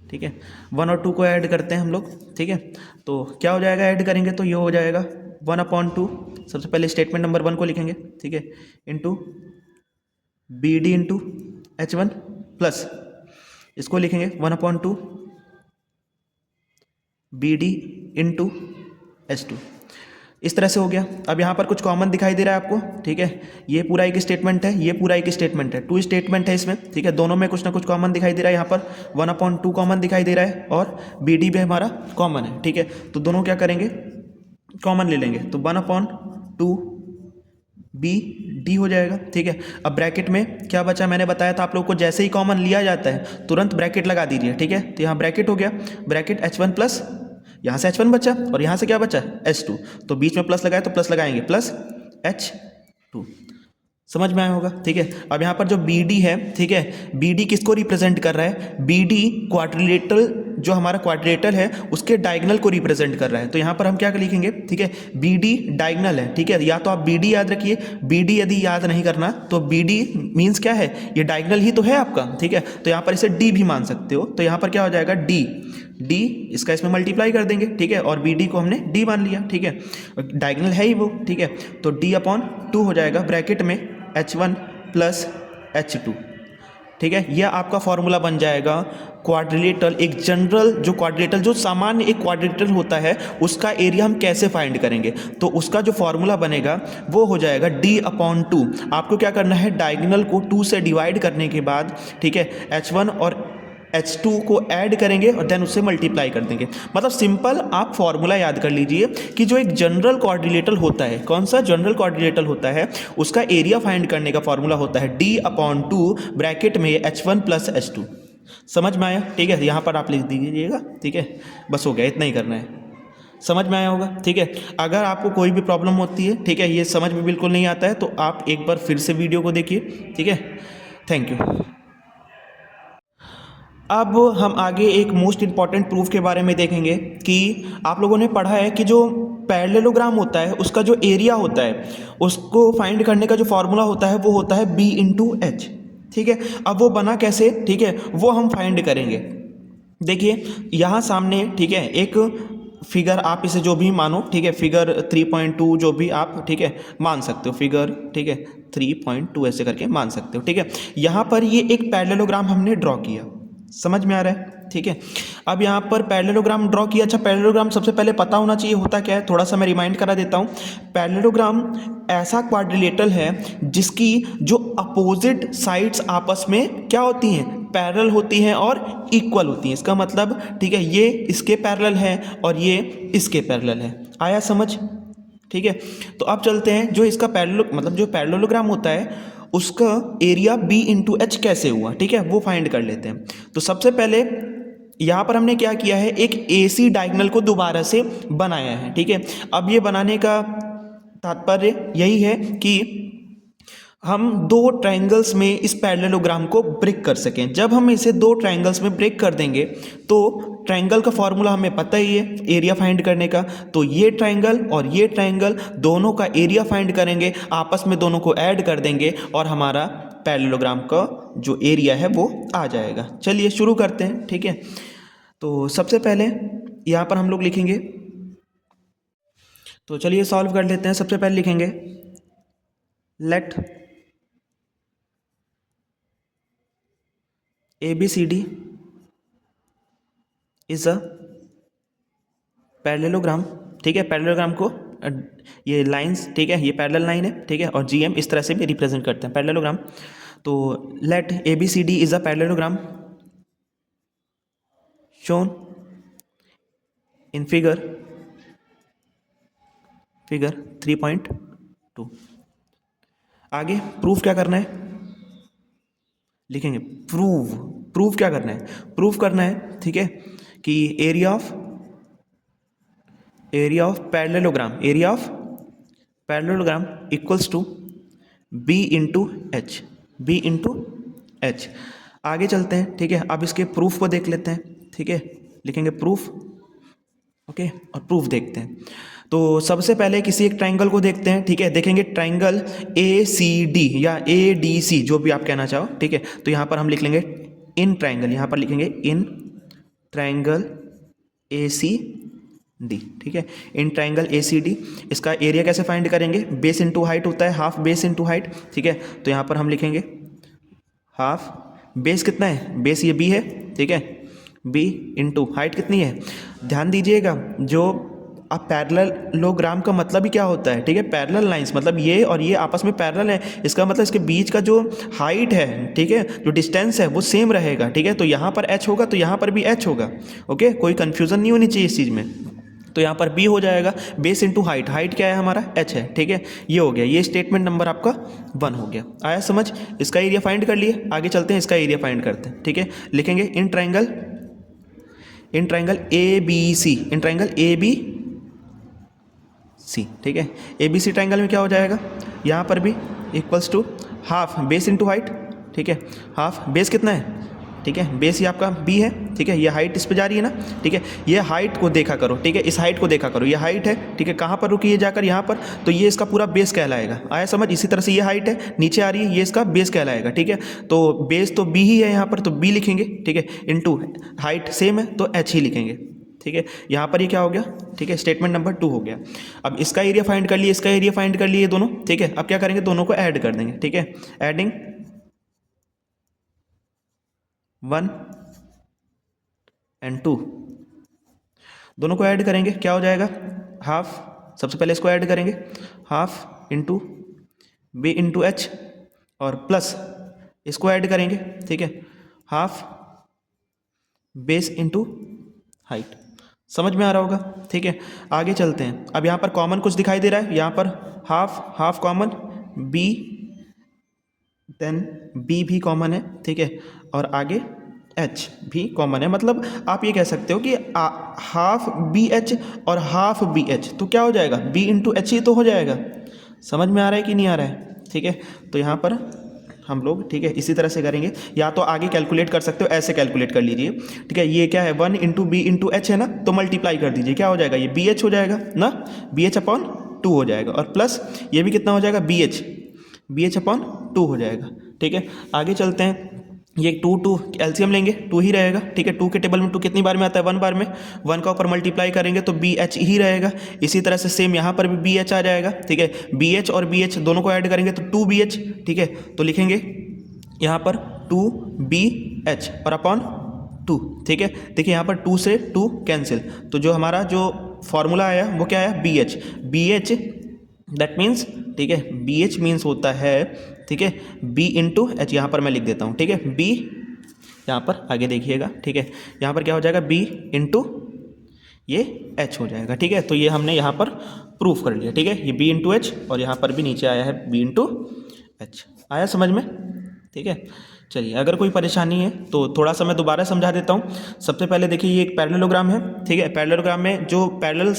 ठीक है, 1 और 2 को ऐड करते हैं हम लोग। ठीक है, तो क्या हो जाएगा, ऐड करेंगे तो ये हो जाएगा 1/2। सबसे पहले स्टेटमेंट नंबर 1 को लिखेंगे, ठीक है, into B D into h1 plus इसको लिखेंगे 1/2 बी डी इंटू h2। इस तरह से हो गया। अब यहाँ पर कुछ कॉमन दिखाई दे रहा है आपको। ठीक है, ये पूरा एक स्टेटमेंट है, ये पूरा एक स्टेटमेंट है, 2 स्टेटमेंट है इसमें। ठीक है, दोनों में कुछ ना कुछ कॉमन दिखाई दे रहा है। यहाँ पर 1/2 कॉमन दिखाई दे रहा है और बी डी भी हमारा कॉमन है। ठीक है, तो दोनों क्या करेंगे, कॉमन ले लेंगे। तो 1/2 बी डी हो जाएगा। ठीक है, अब ब्रैकेट में क्या बचा, मैंने बताया था आप लोग को, जैसे ही कॉमन लिया जाता है तुरंत ब्रैकेट लगा दीजिए। ठीक है, तो यहाँ ब्रैकेट हो गया, ब्रैकेट H1 प्लस, यहाँ से H1 बचा और यहाँ से क्या बचा H2, तो बीच में प्लस लगाए तो प्लस लगाएंगे प्लस H2। समझ में आया होगा। ठीक है, अब यहाँ पर जो बी डी है, ठीक है, बी डी किसको रिप्रेजेंट कर रहा है, बी डी क्वाड्रिलेटरल, जो हमारा क्वाड्रिलेटरल है उसके डायगोनल को रिप्रेजेंट कर रहा है। तो यहाँ पर हम क्या लिखेंगे, ठीक है, बी डी डायगोनल है। ठीक है, या तो आप बी डी याद रखिए, बी डी यदि याद नहीं करना तो बी डी मीन्स क्या है, ये डायगोनल ही तो है आपका। ठीक है, तो यहाँ पर इसे डी भी मान सकते हो, तो यहाँ पर क्या हो जाएगा डी, डी इसका इसमें मल्टीप्लाई कर देंगे। ठीक है, और बी डी को हमने डी मान लिया। ठीक है, डायगोनल है ही वो। ठीक है, तो डी अपॉन 2 हो जाएगा ब्रैकेट में H1 प्लस H2। ठीक है, यह आपका फॉर्मूला बन जाएगा क्वाड्रिलेटरल, एक जनरल जो क्वाड्रिलेटरल, जो सामान्य एक क्वाड्रिलेटरल होता है उसका एरिया हम कैसे फाइंड करेंगे, तो उसका जो फॉर्मूला बनेगा वो हो जाएगा D/2। आपको क्या करना है, डायगोनल को 2 से डिवाइड करने के बाद, ठीक है, H1 और H2 को ऐड करेंगे और देन उससे मल्टीप्लाई कर देंगे। मतलब सिंपल आप फॉर्मूला याद कर लीजिए कि जो एक जनरल क्वाड्रिलेटरल होता है, कौन सा जनरल क्वाड्रिलेटरल होता है, उसका एरिया फाइंड करने का फॉर्मूला होता है D/2 ब्रैकेट में H1 प्लस H2। समझ में आया। ठीक है, यहाँ पर आप लिख दीजिएगा। ठीक है, बस हो गया, इतना ही करना है। समझ में आया होगा। ठीक है, अगर आपको कोई भी प्रॉब्लम होती है, ठीक है, ये समझ में बिल्कुल नहीं आता है, तो आप एक बार फिर से वीडियो को देखिए। ठीक है, थैंक यू। अब हम आगे एक मोस्ट इम्पॉर्टेंट प्रूफ के बारे में देखेंगे कि आप लोगों ने पढ़ा है कि जो पैरेललोग्राम होता है उसका जो एरिया होता है उसको फाइंड करने का जो फॉर्मूला होता है वो होता है B/H। ठीक है, अब वो बना कैसे, ठीक है, वो हम फाइंड करेंगे। देखिए यहाँ सामने, ठीक है, एक फिगर आप इसे जो भी मानो, ठीक है, फिगर 3.2 जो भी आप, ठीक है, मान सकते हो फिगर, ठीक है, 3.2 ऐसे करके मान सकते हो। ठीक है, यहाँ पर ये एक पैरेललोग्राम हमने ड्रॉ किया, समझ में आ रहा है। ठीक है, अब यहाँ पर पैरेललोग्राम ड्रॉ किया। अच्छा, पैरेललोग्राम सबसे पहले पता होना चाहिए होता क्या है, थोड़ा सा मैं रिमाइंड करा देता हूँ। पैरेललोग्राम ऐसा क्वाड्रिलेटरल है जिसकी जो अपोजिट साइड्स आपस में क्या होती हैं, पैरेलल होती हैं और इक्वल होती हैं। इसका मतलब, ठीक है, ये इसके पैरेलल है और ये इसके पैरेलल है। आया समझ। ठीक है, तो अब चलते हैं, जो इसका मतलब जो पैरेललोग्राम होता है उसका एरिया B/H कैसे हुआ, ठीक है, वो फाइंड कर लेते हैं। तो सबसे पहले यहाँ पर हमने क्या किया है, एक AC डायगोनल को दोबारा से बनाया है। ठीक है, अब ये बनाने का तात्पर्य यही है कि हम दो ट्रायंगल्स में इस पैरेललोग्राम को ब्रेक कर सकें। जब हम इसे दो ट्रायंगल्स में ब्रेक कर देंगे तो ट्रायंगल का फॉर्मूला हमें पता ही है एरिया फाइंड करने का, तो ये ट्रायंगल और ये ट्रायंगल दोनों का एरिया फाइंड करेंगे, आपस में दोनों को ऐड कर देंगे और हमारा पैरेललोग्राम का जो एरिया है वो आ जाएगा। चलिए शुरू करते हैं। ठीक है, तो सबसे पहले यहाँ पर हम लोग लिखेंगे, तो चलिए सॉल्व कर लेते हैं। सबसे पहले लिखेंगे let ABCD is a parallelogram. ठीक है, पैरेललोग्राम को ये लाइंस, ठीक है, ये पैरेलल लाइन है, ठीक है, और GM इस तरह से भी रिप्रेजेंट करते हैं पैरेललोग्राम। तो let ABCD is a parallelogram shown in figure 3.2। आगे प्रूफ क्या करना है, लिखेंगे प्रूव क्या करना है, प्रूव करना है, ठीक है, कि area of parallelogram equals to B/H। आगे चलते हैं। ठीक है, अब इसके प्रूफ को देख लेते हैं। ठीक है, लिखेंगे प्रूफ, ओके, और प्रूफ देखते हैं। तो सबसे पहले किसी एक ट्रायंगल को देखते हैं। ठीक है, देखेंगे ट्रायंगल ACD या ADC जो भी आप कहना चाहो। ठीक है, तो यहाँ पर हम लिख लेंगे इन ट्रायंगल, यहाँ पर लिखेंगे इन ट्रायंगल ACD। ठीक है, इन ट्रायंगल ACD इसका एरिया कैसे फाइंड करेंगे, बेस इंटू हाइट होता है, हाफ बेस इंटू हाइट। ठीक है, तो यहाँ पर हम लिखेंगे हाफ बेस कितना है, बेस ये B है, ठीक है, B इंटू हाइट कितनी है। ध्यान दीजिएगा, जो अब पैरेललोग्राम का मतलब ही क्या होता है, ठीक है, पैरेलल लाइंस, मतलब ये और ये आपस में पैरेलल है, इसका मतलब इसके बीच का जो हाइट है, ठीक है, जो डिस्टेंस है वो सेम रहेगा। ठीक है, तो यहाँ पर H होगा तो यहाँ पर भी H होगा। ओके, कोई कन्फ्यूज़न नहीं होनी चाहिए इस चीज़ में। तो यहाँ पर b हो जाएगा बेस इंटू हाइट, हाइट क्या है हमारा h है, ठीक है। ये हो गया, ये स्टेटमेंट नंबर आपका 1 हो गया। आया समझ? इसका एरिया फाइंड कर लिए, आगे चलते हैं इसका एरिया फाइंड करते हैं, ठीक है। लिखेंगे in triangle A B C, in triangle A B C, ठीक है। ए बी सी ट्राइंगल में क्या हो जाएगा, यहाँ पर भी equals to half base into height, ठीक है। हाफ बेस कितना है, ठीक है, बेस ये आपका b है, ठीक है। ये हाइट इस पे जा रही है ना, ठीक है। ये हाइट को देखा करो, ठीक है, इस हाइट को देखा करो, ये हाइट है, ठीक है। कहाँ पर रुकी है जाकर, यहाँ पर, तो ये इसका पूरा बेस कहलाएगा। आया समझ? इसी तरह से ये हाइट है, नीचे आ रही है, ये इसका बेस कहलाएगा, ठीक है। तो बेस तो b ही है यहाँ पर, तो b लिखेंगे, ठीक है, इंटू हाइट सेम है तो h ही लिखेंगे, ठीक है। यहाँ पर ये क्या हो गया, ठीक है, स्टेटमेंट नंबर 2 हो गया। अब इसका एरिया फाइंड कर लिए, इसका एरिया फाइंड कर लिए दोनों, ठीक है। अब क्या करेंगे, दोनों को ऐड कर देंगे, ठीक है। एडिंग 1 एंड 2, दोनों को ऐड करेंगे, क्या हो जाएगा, हाफ, सबसे पहले इसको ऐड करेंगे, half into B into H, और प्लस इसको ऐड करेंगे, ठीक है, हाफ बेस इंटू हाइट। समझ में आ रहा होगा, ठीक है। आगे चलते हैं। अब यहाँ पर कॉमन कुछ दिखाई दे रहा है, यहाँ पर half common, B then B भी कॉमन है, ठीक है, और आगे एच भी कॉमन है। मतलब आप ये कह सकते हो कि हाफ बी एच और हाफ बी एच, तो क्या हो जाएगा, बी इंटू एच ही तो हो जाएगा। समझ में आ रहा है कि नहीं आ रहा है, ठीक है। तो यहाँ पर हम लोग, ठीक है, इसी तरह से करेंगे, या तो आगे कैलकुलेट कर सकते हो, ऐसे कैलकुलेट कर लीजिए, ठीक है। ये क्या है, 1 इंटू बी इंटू एच है ना, तो मल्टीप्लाई कर दीजिए, क्या हो जाएगा, ये बी एच हो जाएगा ना, बी एच अपॉन 2 हो जाएगा, और प्लस ये भी कितना हो जाएगा, बी एच अपॉन 2 हो जाएगा, ठीक है। आगे चलते हैं, ये 2 एलसीएम लेंगे, 2 ही रहेगा, ठीक है। 2 के टेबल में 2 कितनी बार में आता है, 1 बार में, 1 का ऊपर मल्टीप्लाई करेंगे तो बी एच ही रहेगा। इसी तरह से सेम यहाँ पर भी बी एच आ जाएगा, ठीक है। बी एच और बी एच दोनों को ऐड करेंगे तो 2 बी एच, ठीक है। तो लिखेंगे यहाँ पर 2 बी एच और अपॉन 2, ठीक है। देखिए यहाँ पर 2 से 2 कैंसिल, तो जो हमारा जो फॉर्मूला आया वो क्या है, बी एच दैट मीन्स, ठीक है, बी एच मीन्स होता है, ठीक है, बी इंटू एच, यहाँ पर मैं लिख देता हूँ, ठीक है। बी यहाँ पर आगे देखिएगा, ठीक है, यहाँ पर क्या हो जाएगा, बी इंटू ये एच हो जाएगा, ठीक है। तो ये हमने यहाँ पर प्रूफ कर लिया, ठीक है, ये बी इंटू एच, और यहाँ पर भी नीचे आया है बी इंटू एच। आया समझ में, ठीक है। चलिए, अगर कोई परेशानी है तो थोड़ा सा मैं दोबारा समझा देता हूँ। सबसे पहले देखिए, ये एक पैरेललोग्राम है, ठीक है। पैरेललोग्राम में जो पैरेलल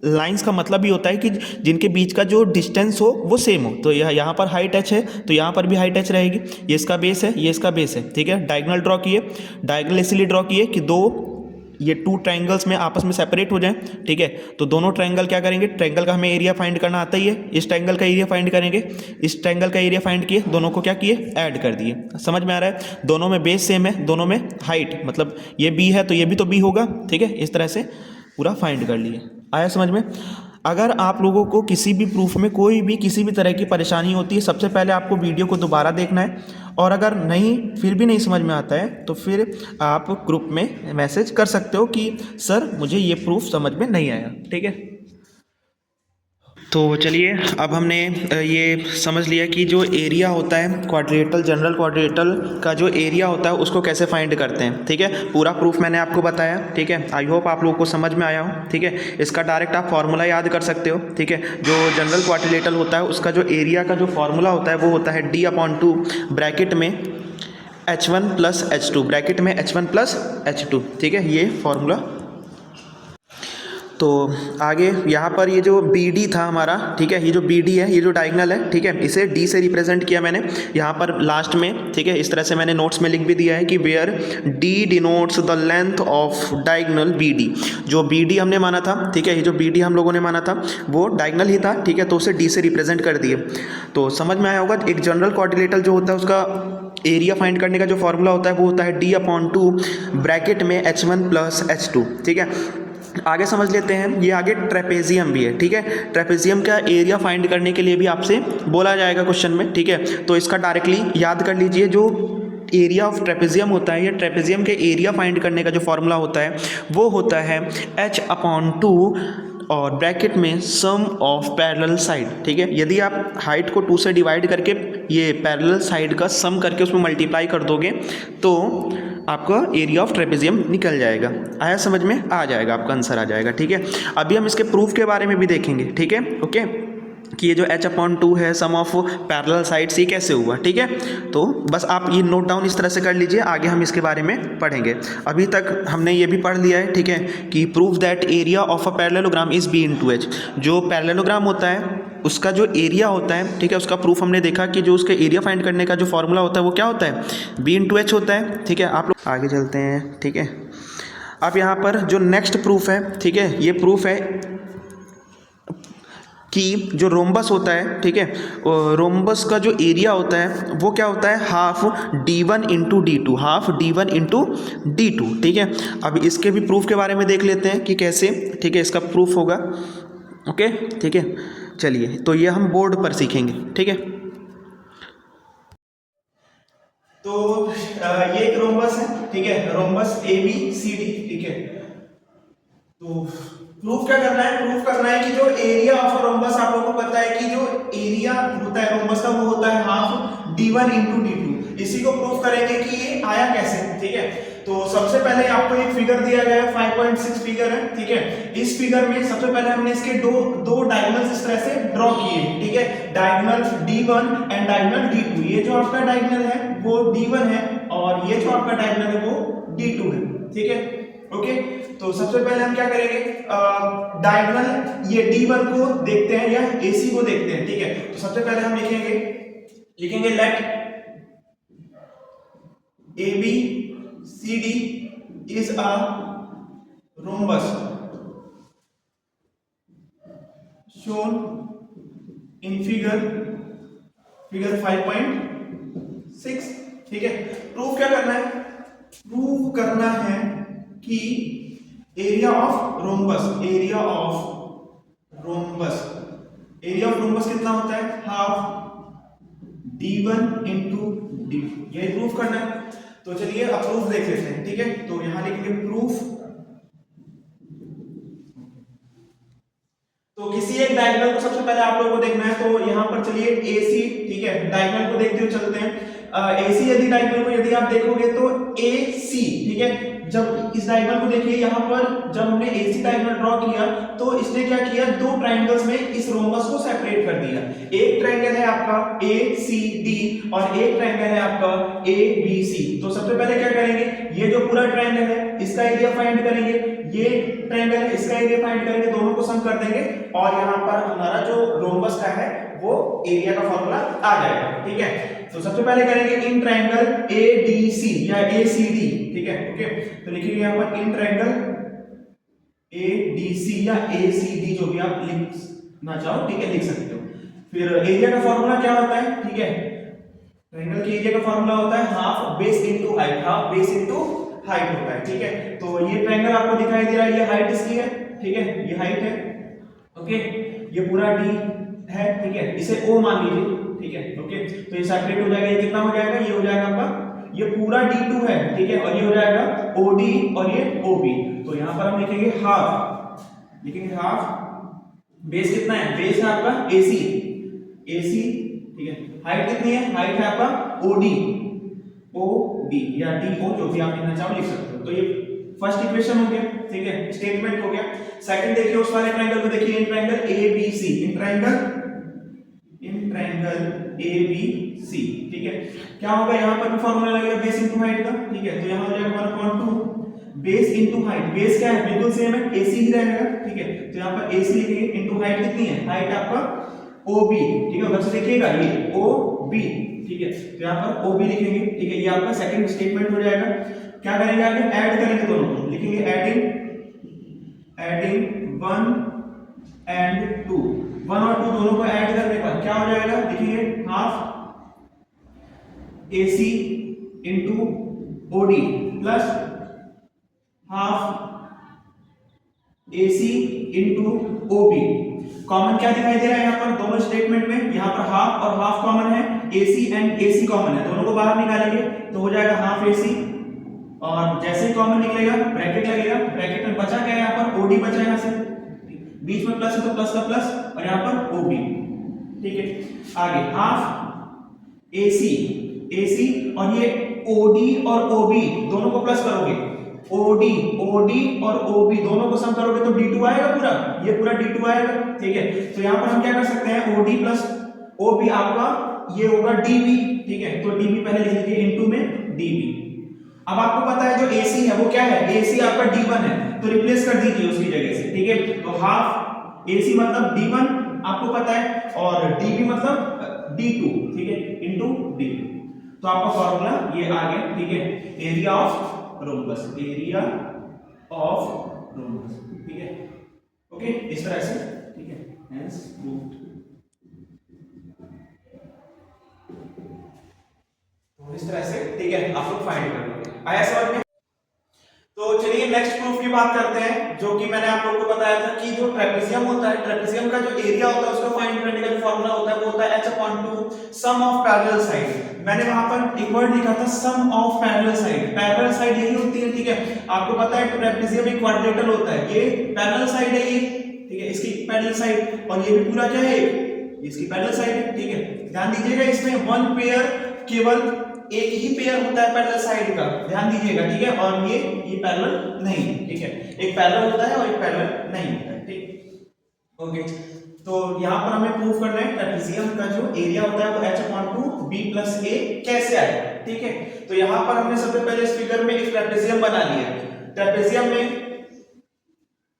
लाइंस का मतलब ही होता है कि जिनके बीच का जो डिस्टेंस हो वो सेम हो। तो यहाँ पर हाइट एच है, तो यहाँ पर भी हाइट एच रहेगी। ये इसका बेस है, ये इसका बेस है, ठीक है। डायगोनल ड्रॉ किए, डायगोनल इसलिए ड्रॉ किए कि ये 2 ट्रायंगल्स में आपस में सेपरेट हो जाएं, ठीक है। तो दोनों ट्रायंगल क्या करेंगे, ट्रायंगल का हमें एरिया फाइंड करना आता ही है, इस ट्रायंगल का एरिया फाइंड करेंगे, इस ट्रायंगल का एरिया फाइंड किए, दोनों को क्या किए, ऐड कर दिए। समझ में आ रहा है, दोनों में बेस सेम है, दोनों में हाइट, मतलब ये बी है तो ये भी तो बी होगा, ठीक है। इस तरह से पूरा फाइंड कर लिए। आया समझ में। अगर आप लोगों को किसी भी प्रूफ में कोई भी किसी भी तरह की परेशानी होती है, सबसे पहले आपको वीडियो को दोबारा देखना है, और अगर फिर भी नहीं समझ में आता है तो फिर आप ग्रुप में मैसेज कर सकते हो कि सर मुझे ये प्रूफ समझ में नहीं आया, ठीक है। तो चलिए, अब हमने ये समझ लिया कि जो एरिया होता है क्वाड्रिलेटरल, जनरल क्वाड्रिलेटरल का जो एरिया होता है उसको कैसे फाइंड करते हैं, ठीक है। पूरा प्रूफ मैंने आपको बताया, ठीक है। आई होप आप लोगों को समझ में आया हो, ठीक है। इसका डायरेक्ट आप फॉर्मूला याद कर सकते हो, ठीक है। जो जनरल क्वाड्रिलेटरल होता है उसका जो एरिया का जो फॉर्मूला होता है वो होता है d/2 ब्रैकेट में h1 प्लस h2, ब्रैकेट में h1 प्लस h2, ठीक है। ये फॉर्मूला। तो आगे यहाँ पर ये जो बी डी था हमारा, ठीक है, ये जो बी डी है, ये जो डायगोनल है, ठीक है, इसे डी से रिप्रेजेंट किया मैंने यहाँ पर लास्ट में, ठीक है। इस तरह से मैंने नोट्स में लिख भी दिया है कि where D denotes the length of diagonal B D. जो बी डी हमने माना था, ठीक है, ये जो बी डी हम लोगों ने माना था वो डायगोनल ही था, ठीक है। तो उसे डी से रिप्रेजेंट कर दिए। तो समझ में आया होगा, एक जनरल क्वाड्रिलेटरल जो होता है उसका एरिया फाइंड करने का जो फॉर्मूला होता है वो होता है d/2 ब्रैकेट में h1 प्लस h2, ठीक है। आगे समझ लेते हैं, ये आगे ट्रेपेजियम भी है, ठीक है। ट्रेपेजियम का एरिया फाइंड करने के लिए भी आपसे बोला जाएगा क्वेश्चन में, ठीक है। तो इसका डायरेक्टली याद कर लीजिए, जो एरिया ऑफ ट्रेपेजियम होता है, ये ट्रेपेजियम के एरिया फाइंड करने का जो फॉर्मूला होता है वो होता है h/2 और ब्रैकेट में सम ऑफ पैरेलल साइड, ठीक है। यदि आप हाइट को 2 से डिवाइड करके ये पैरेलल साइड का सम करके उसमें मल्टीप्लाई कर दोगे तो आपका एरिया ऑफ ट्रेपेजियम निकल जाएगा। आया समझ में? आ जाएगा, आपका आंसर आ जाएगा। ठीक है, अभी हम इसके प्रूफ के बारे में भी देखेंगे। ठीक है, ओके, कि ये जो h/2 है सम ऑफ पैरेलल साइड्स, ये कैसे हुआ। ठीक है, तो बस आप ये नोट डाउन इस तरह से कर लीजिए, आगे हम इसके बारे में पढ़ेंगे। अभी तक हमने ये भी पढ़ लिया है, ठीक है, कि prove that area of a parallelogram is b/h। जो पैरेललोग्राम होता है उसका जो एरिया होता है, ठीक है, उसका प्रूफ हमने देखा कि जो उसके एरिया फाइंड करने का जो फॉर्मूला होता है वो क्या होता है, b/h होता है। ठीक है, आप लोग आगे चलते हैं। ठीक है, अब यहाँ पर जो नेक्स्ट प्रूफ है, ठीक है, ये प्रूफ है कि जो रोम्बस होता है, ठीक है, रोम्बस का जो एरिया होता है वो क्या होता है, half d1 into d2, half d1 into d2। ठीक है, अब इसके भी प्रूफ के बारे में देख लेते हैं कि कैसे, ठीक है, इसका प्रूफ होगा। ओके, ठीक है, चलिए, तो ये हम बोर्ड पर सीखेंगे। ठीक है, तो ये एक रोम्बस है, ठीक है, रोम्बस ABCD। ठीक है, तो प्रूफ क्या करना है, प्रूफ करना है कि जो एरिया ऑफ रोम्बस, आप लोगों को पता है कि जो एरिया होता है रोम्बस का वो होता है हाफ d1 इंटू d2। इसी को प्रूफ करेंगे कि ये आया कैसे। ठीक है, तो सबसे पहले आपको एक फिगर दिया गया है, 5.6 फिगर है। ठीक है, इस फिगर में सबसे पहले हमने इसके दो डायगोनल्स इस तरह से ड्रॉ किए। ठीक है, diagonal d1 and diagonal d2। ये जो आपका डायगोनल है वो d1 है और ये जो आपका डायगोनल है वो d2 है। ठीक है, ओके, तो सबसे पहले हम क्या करेंगे, डायगोनल ये d1 को देखते हैं या AC को देखते हैं। ठीक है, तो सबसे पहले हम लिखेंगे let ABCD is a rhombus shown in figure 5.6। ठीक है, प्रूफ क्या करना है, प्रूव करना है कि एरिया ऑफ रोम्बस कितना होता है, हाफ d1 इंटू d2, यही प्रूफ करना है। तो चलिए अब प्रूफ देख लेते हैं। ठीक है, तो यहां लिखेंगे प्रूफ। तो किसी एक डायगोनल को सबसे पहले आप लोगों को देखना है, तो यहां पर चलिए AC, ठीक है, डायगोनल को देखते हुए चलते हैं। AC यदि डायगोनल को यदि आप देखोगे तो AC, ठीक है, जब इस डायगोनल को देखिए, यहाँ पर जब हमने AC डायगोनल ड्रॉ किया तो इसने क्या किया, दो ट्रायंगल्स में इस रोम्बस को सेपरेट कर दिया। एक ट्रायंगल है आपका ACD और एक ट्रायंगल है आपका ABC। तो सबसे पहले क्या करेंगे, ये जो पूरा ट्रायंगल है इसका एरिया फाइंड करेंगे, ये ट्रायंगल है इसका एरिया फाइंड करेंगे, दोनों को सम कर देंगे और यहाँ पर हमारा जो रोम्बस का है वो एरिया का फॉर्मूला आ जाएगा। ठीक है, तो सबसे पहले करेंगे इन ट्रायंगल ADC या ACD। ठीक है, ओके, तो लिखिए यहाँ पर इन ट्रायंगल ADC या ACD, जो भी आप लिखना चाहो, ठीक है, लिख सकते हो। फिर एरिया का फॉर्मूला क्या होता है, ठीक है, ट्रायंगल के एरिया का फॉर्मूला होता है half base into height, half base into height होता है। ठीक है, तो ये ट्रायंगल आपको दिखाई दे रहा है, ये हाइट इसकी है। ठीक है, ये हाइट है। ओके, ये पूरा D है। ठीक है, इसे O मान लीजिए। ठीक है, ओके, तो ये सेपरेट हो जाएगा, ये कितना हो जाएगा, ये हो जाएगा आपका, ये पूरा D2 है। ठीक है, और ये हो जाएगा OD और ये OB। तो यहां पर हम लिखेंगे हाफ, बेस कितना है, बेस है आपका AC। ठीक है, हाइट कितनी है, हाइट है आपका OD या DO, जो भी आप लिखना चाहो लिख सकते हो। तो ये फर्स्ट इक्वेशन हो गया। ठीक है, स्टेटमेंट हो गया। सेकंड देखिए उस वाले ट्रायंगल को देखिए, in triangle ABC, in triangle ABC। ठीक है, क्या होगा, यहां पर भी फार्मूला लगेगा बेस इनटू हाइट का। ठीक है, तो यहां हो जाएगा 1/2 बेस इनटू हाइट। बेस क्या है, बिल्कुल सेम है, AC ही रहेगा। ठीक है, तो यहां पर AC लिखेंगे इनटू हाइट कितनी है, हाइट आपका OB। ठीक है, उधर से देखिएगा ये OB। ठीक है, तो यहां पर OB लिखेंगे। ठीक है, ये आपका सेकंड स्टेटमेंट हो जाएगा। क्या करेंगे आगे, ऐड करेंगे दोनों को, लिखेंगे एडिंग 1 एंड 2, 1 और 2 दोनों को ऐड करने पर क्या हो जाएगा, लिखेंगे half AC into OD plus half AC into OB। Common क्या दिखाई दे रहा है यहाँ पर दोनों स्टेटमेंट में, यहाँ पर हाफ और हाफ कॉमन है, AC एंड AC कॉमन है, दोनों को बाहर निकालेंगे तो हो जाएगा हाफ AC, और जैसे ही कॉमन निकलेगा ब्रैकेट लगेगा, ब्रैकेट में बचा क्या है, यहाँ पर OD बचा, यहाँ से बीच में प्लस है तो प्लस का प्लस और यहाँ पर OB। ठीक है, आगे हाफ AC और ये ओडी और ओबी दोनों को प्लस करोगे, ओडी और ओबी दोनों को सम करोगे तो D2 आएगा पूरा, ये पूरा D2 आएगा, ठीक है। तो यहाँ पर हम क्या कर सकते हैं, OD प्लस OB आपका ये होगा DB, ठीक है। तो DB पहले लिख लीजिए इनटू में DB। अब आपको पता है जो AC है वो क्या है, AC आपका D1 है, तो रिप्लेस कर दीजिए उसकी जगह से, ठीक है। तो हाफ AC मतलब D1 आपको पता है और DB मतलब D2, ठीक है, इनटू DB। तो आपका फॉर्मूला ये आ गया, ठीक है, area of rhombus, area of rhombus, ठीक है, ओके, इस तरह से, ठीक है, हेंस प्रूव्ड। तो इस तरह से, ठीक है, आप लोग फाइंड कर लोगे। आया समझ में? तो चलिए नेक्स्ट प्रूफ की बात करते हैं, जो कि मैंने आप लोगों को बताया था कि जो ट्रेपेजियम होता है, ट्रेपेजियम का जो एरिया होता है उसको फाइंड करने का जो फॉर्मूला होता है वो होता है h/2 some of parallel side. मैंने वहां पर एक वर्ड लिखा था sum of parallel side, parallel side यही होती है, ठीक है। आपको पता है ट्रेपेजियम एक क्वाड्रेटल होता है, ये पैरेलल साइड है ये, ठीक है, इसकी पैरेलल साइड, और ये भी पूरा क्या है, इसकी पैरेलल साइड है, ठीक है। ध्यान दीजिएगा इसमें वन पेयर, केवल एक ही पेयर होता है पैरेलल साइड का, ध्यान दीजिएगा, ठीक है। और ये पैरेलल नहीं, ठीक है, एक पैरेलल होता है और एक पैरेलल नहीं होता है, ठीक, ओके। तो यहाँ पर हमें प्रूफ करना है ट्रेपेजियम का जो एरिया होता है वो h/2 b + a कैसे आएगा, ठीक है। तो यहाँ पर हमने सबसे पहले इस फिगर में एक ट्रेपेजियम बना लिया। ट्रेपेजियम में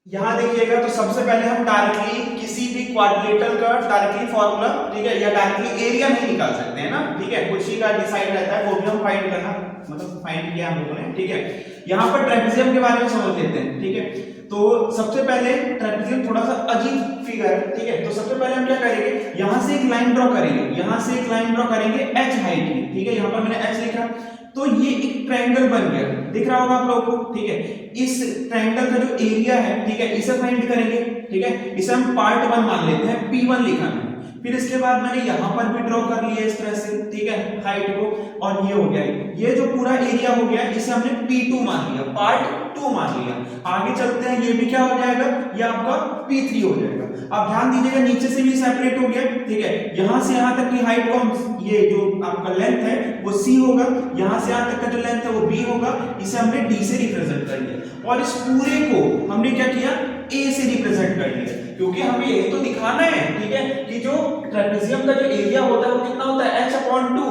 यहां देखिएगा तो सबसे पहले हम डायरेक्टली किसी भी क्वाड्रिलेटरल का डायरेक्टली फॉर्मूला, ठीक है, या डायरेक्टली एरिया नहीं निकाल सकते हैं ना, ठीक है, कुछ ही का डिसाइड रहता है, वो भी हम फाइंड करना, मतलब फाइंड किया हम लोगों ने, ठीक है। यहां पर ट्रेपेजियम के बारे में समझ लेते हैं, ठीक है। तो सबसे पहले ट्रेपेजियम थोड़ा सा अजीब फिगर है, ठीक है। तो सबसे पहले हम क्या करेंगे, यहां से एक लाइन ड्रॉ करेंगे, यहां से एक लाइन ड्रॉ करेंगे h हाइट की, ठीक है। यहां पर मैंने h लिखा, तो ये एक ट्रायंगल बन गया, दिख रहा होगा आप लोगों को, ठीक है। इस ट्रायंगल का जो एरिया है, ठीक है, इसे फाइंड करेंगे, ठीक है। इसे हम पार्ट 1 मान लेते हैं, P1 लिखा है। फिर इसके बाद मैंने यहां पर भी ड्रॉ कर लिया इस तरह से, ठीक है, हाइट को, और ये हो गया, ये जो पूरा एरिया हो गया इसे हमने P2 मान लिया, पार्ट 2 मान लिया। आगे चलते हैं, ये भी क्या हो जाएगा, ये आपका P3 हो जाएगा। अब ध्यान दीजिएगा नीचे से भी सेपरेट हो गया, ठीक है। यहां से यहां तक की हाइट को, ये जो आपका लेंथ है वो C होगा, यहां से यहां तक का जो लेंथ है वो B होगा, इसे हमने D से रिप्रेजेंट कर लिया, और इस पूरे को हमने क्या किया, A से रिप्रेजेंट कर लिया, क्योंकि हमें यही तो दिखाना है, ठीक है, कि जो ट्रेपेजियम का जो एरिया होता है वो कितना होता है, h/2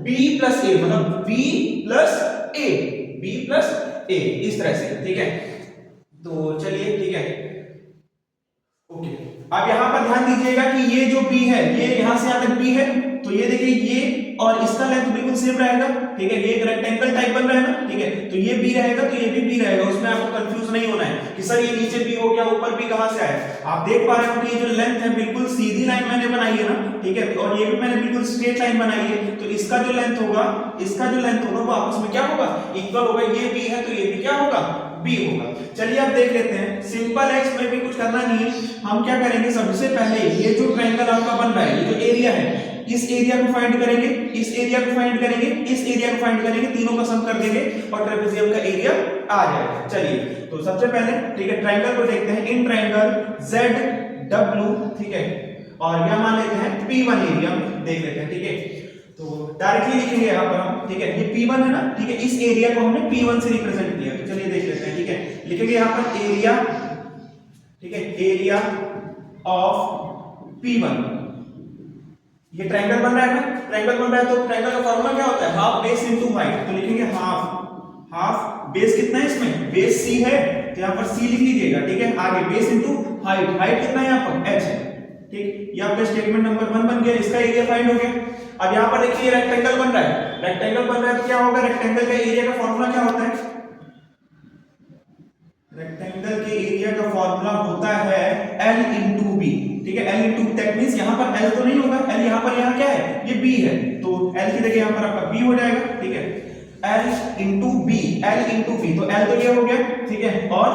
b + a, मतलब b + a, इस तरह से, ठीक है। तो चलिए, ठीक है, ओके। अब यहां पर ध्यान दीजिएगा कि ये जो b है, ये यहां से यहां तक b है, तो ये देखिए ये और इसका लेंथ बिल्कुल सेम रहेगा, ठीक है। ये एक रेक्टेंगल टाइप बन रहा है ना, ठीक है। तो ये b रहेगा तो ये भी b रहेगा, उसमें आपको कंफ्यूज नहीं होना है कि सर ये नीचे b हो गया, ऊपर b कहां से आया। आप देख पा रहे हो कि ये जो लेंथ है बिल्कुल सीधी लाइन मैंने बनाई है ना, ठीक है, और ये भी मैंने बिल्कुल स्ट्रेट लाइन बनाई है, तो इसका जो लेंथ होगा, इसका जो लेंथ होगा वो आपस में क्या होगा, इक्वल होगा। ये b है तो ये भी क्या होगा, b होगा। चलिए अब देख लेते हैं, सिंपल है, इसमें भी कुछ करना नहीं है। हम क्या करेंगे, सबसे पहले ये जो ट्रायंगल आपका बन रहा है, ये जो एरिया है, इस एरिया को फाइंड करेंगे, इस एरिया को फाइंड करेंगे, इस एरिया को फाइंड करेंगे, तीनों का सम कर देंगे और ट्रेपेजियम का एरिया आ जाएगा। चलिए तो सबसे पहले, ठीक है, ट्रायंगल को देखते हैं, इन ट्रायंगल ZW, ठीक है, और यह मान लेते हैं P1 एरिया देख लेते हैं, ठीक है। तो डायरेक्टली लिखेंगे यहाँ पर हम, ठीक है, ये P1 है ना, ठीक है, इस एरिया को हमने P1 से रिप्रेजेंट किया, तो चलिए देख लेते हैं, ठीक है। लिखेंगे यहाँ पर एरिया, ठीक है, एरिया ऑफ P1, ये ट्रायंगल बन रहा है ना, ट्रायंगल बन रहा है, तो ट्रायंगल का फॉर्मूला क्या होता है, हाफ बेस इनटू हाइट, तो लिखेंगे हाफ बेस कितना है इसमें, बेस C है, तो यहाँ पर C लिख लीजिएगा, ठीक है। आगे बेस इनटू हाइट, हाइट कितना है यहाँ पर h है, ठीक। ये आपका स्टेटमेंट नंबर 1 बन गया, इसका एरिया फाइंड हो गया। अब यहाँ पर देखिए रेक्टेंगल बन रहा है, रेक्टेंगल बन रहा है तो क्या होगा, रेक्टेंगल का एरिया का फॉर्मूला क्या होता है, रेक्टेंगल के एरिया का फॉर्मूला होता है L × B, ठीक है। L × दैट मींस यहां पर L तो नहीं होगा, L यहां पर यहां क्या है, ये B है, तो L की जगह यहां पर आपका B हो जाएगा, ठीक है। L × B, L × B, तो L तो ये हो गया, ठीक है, और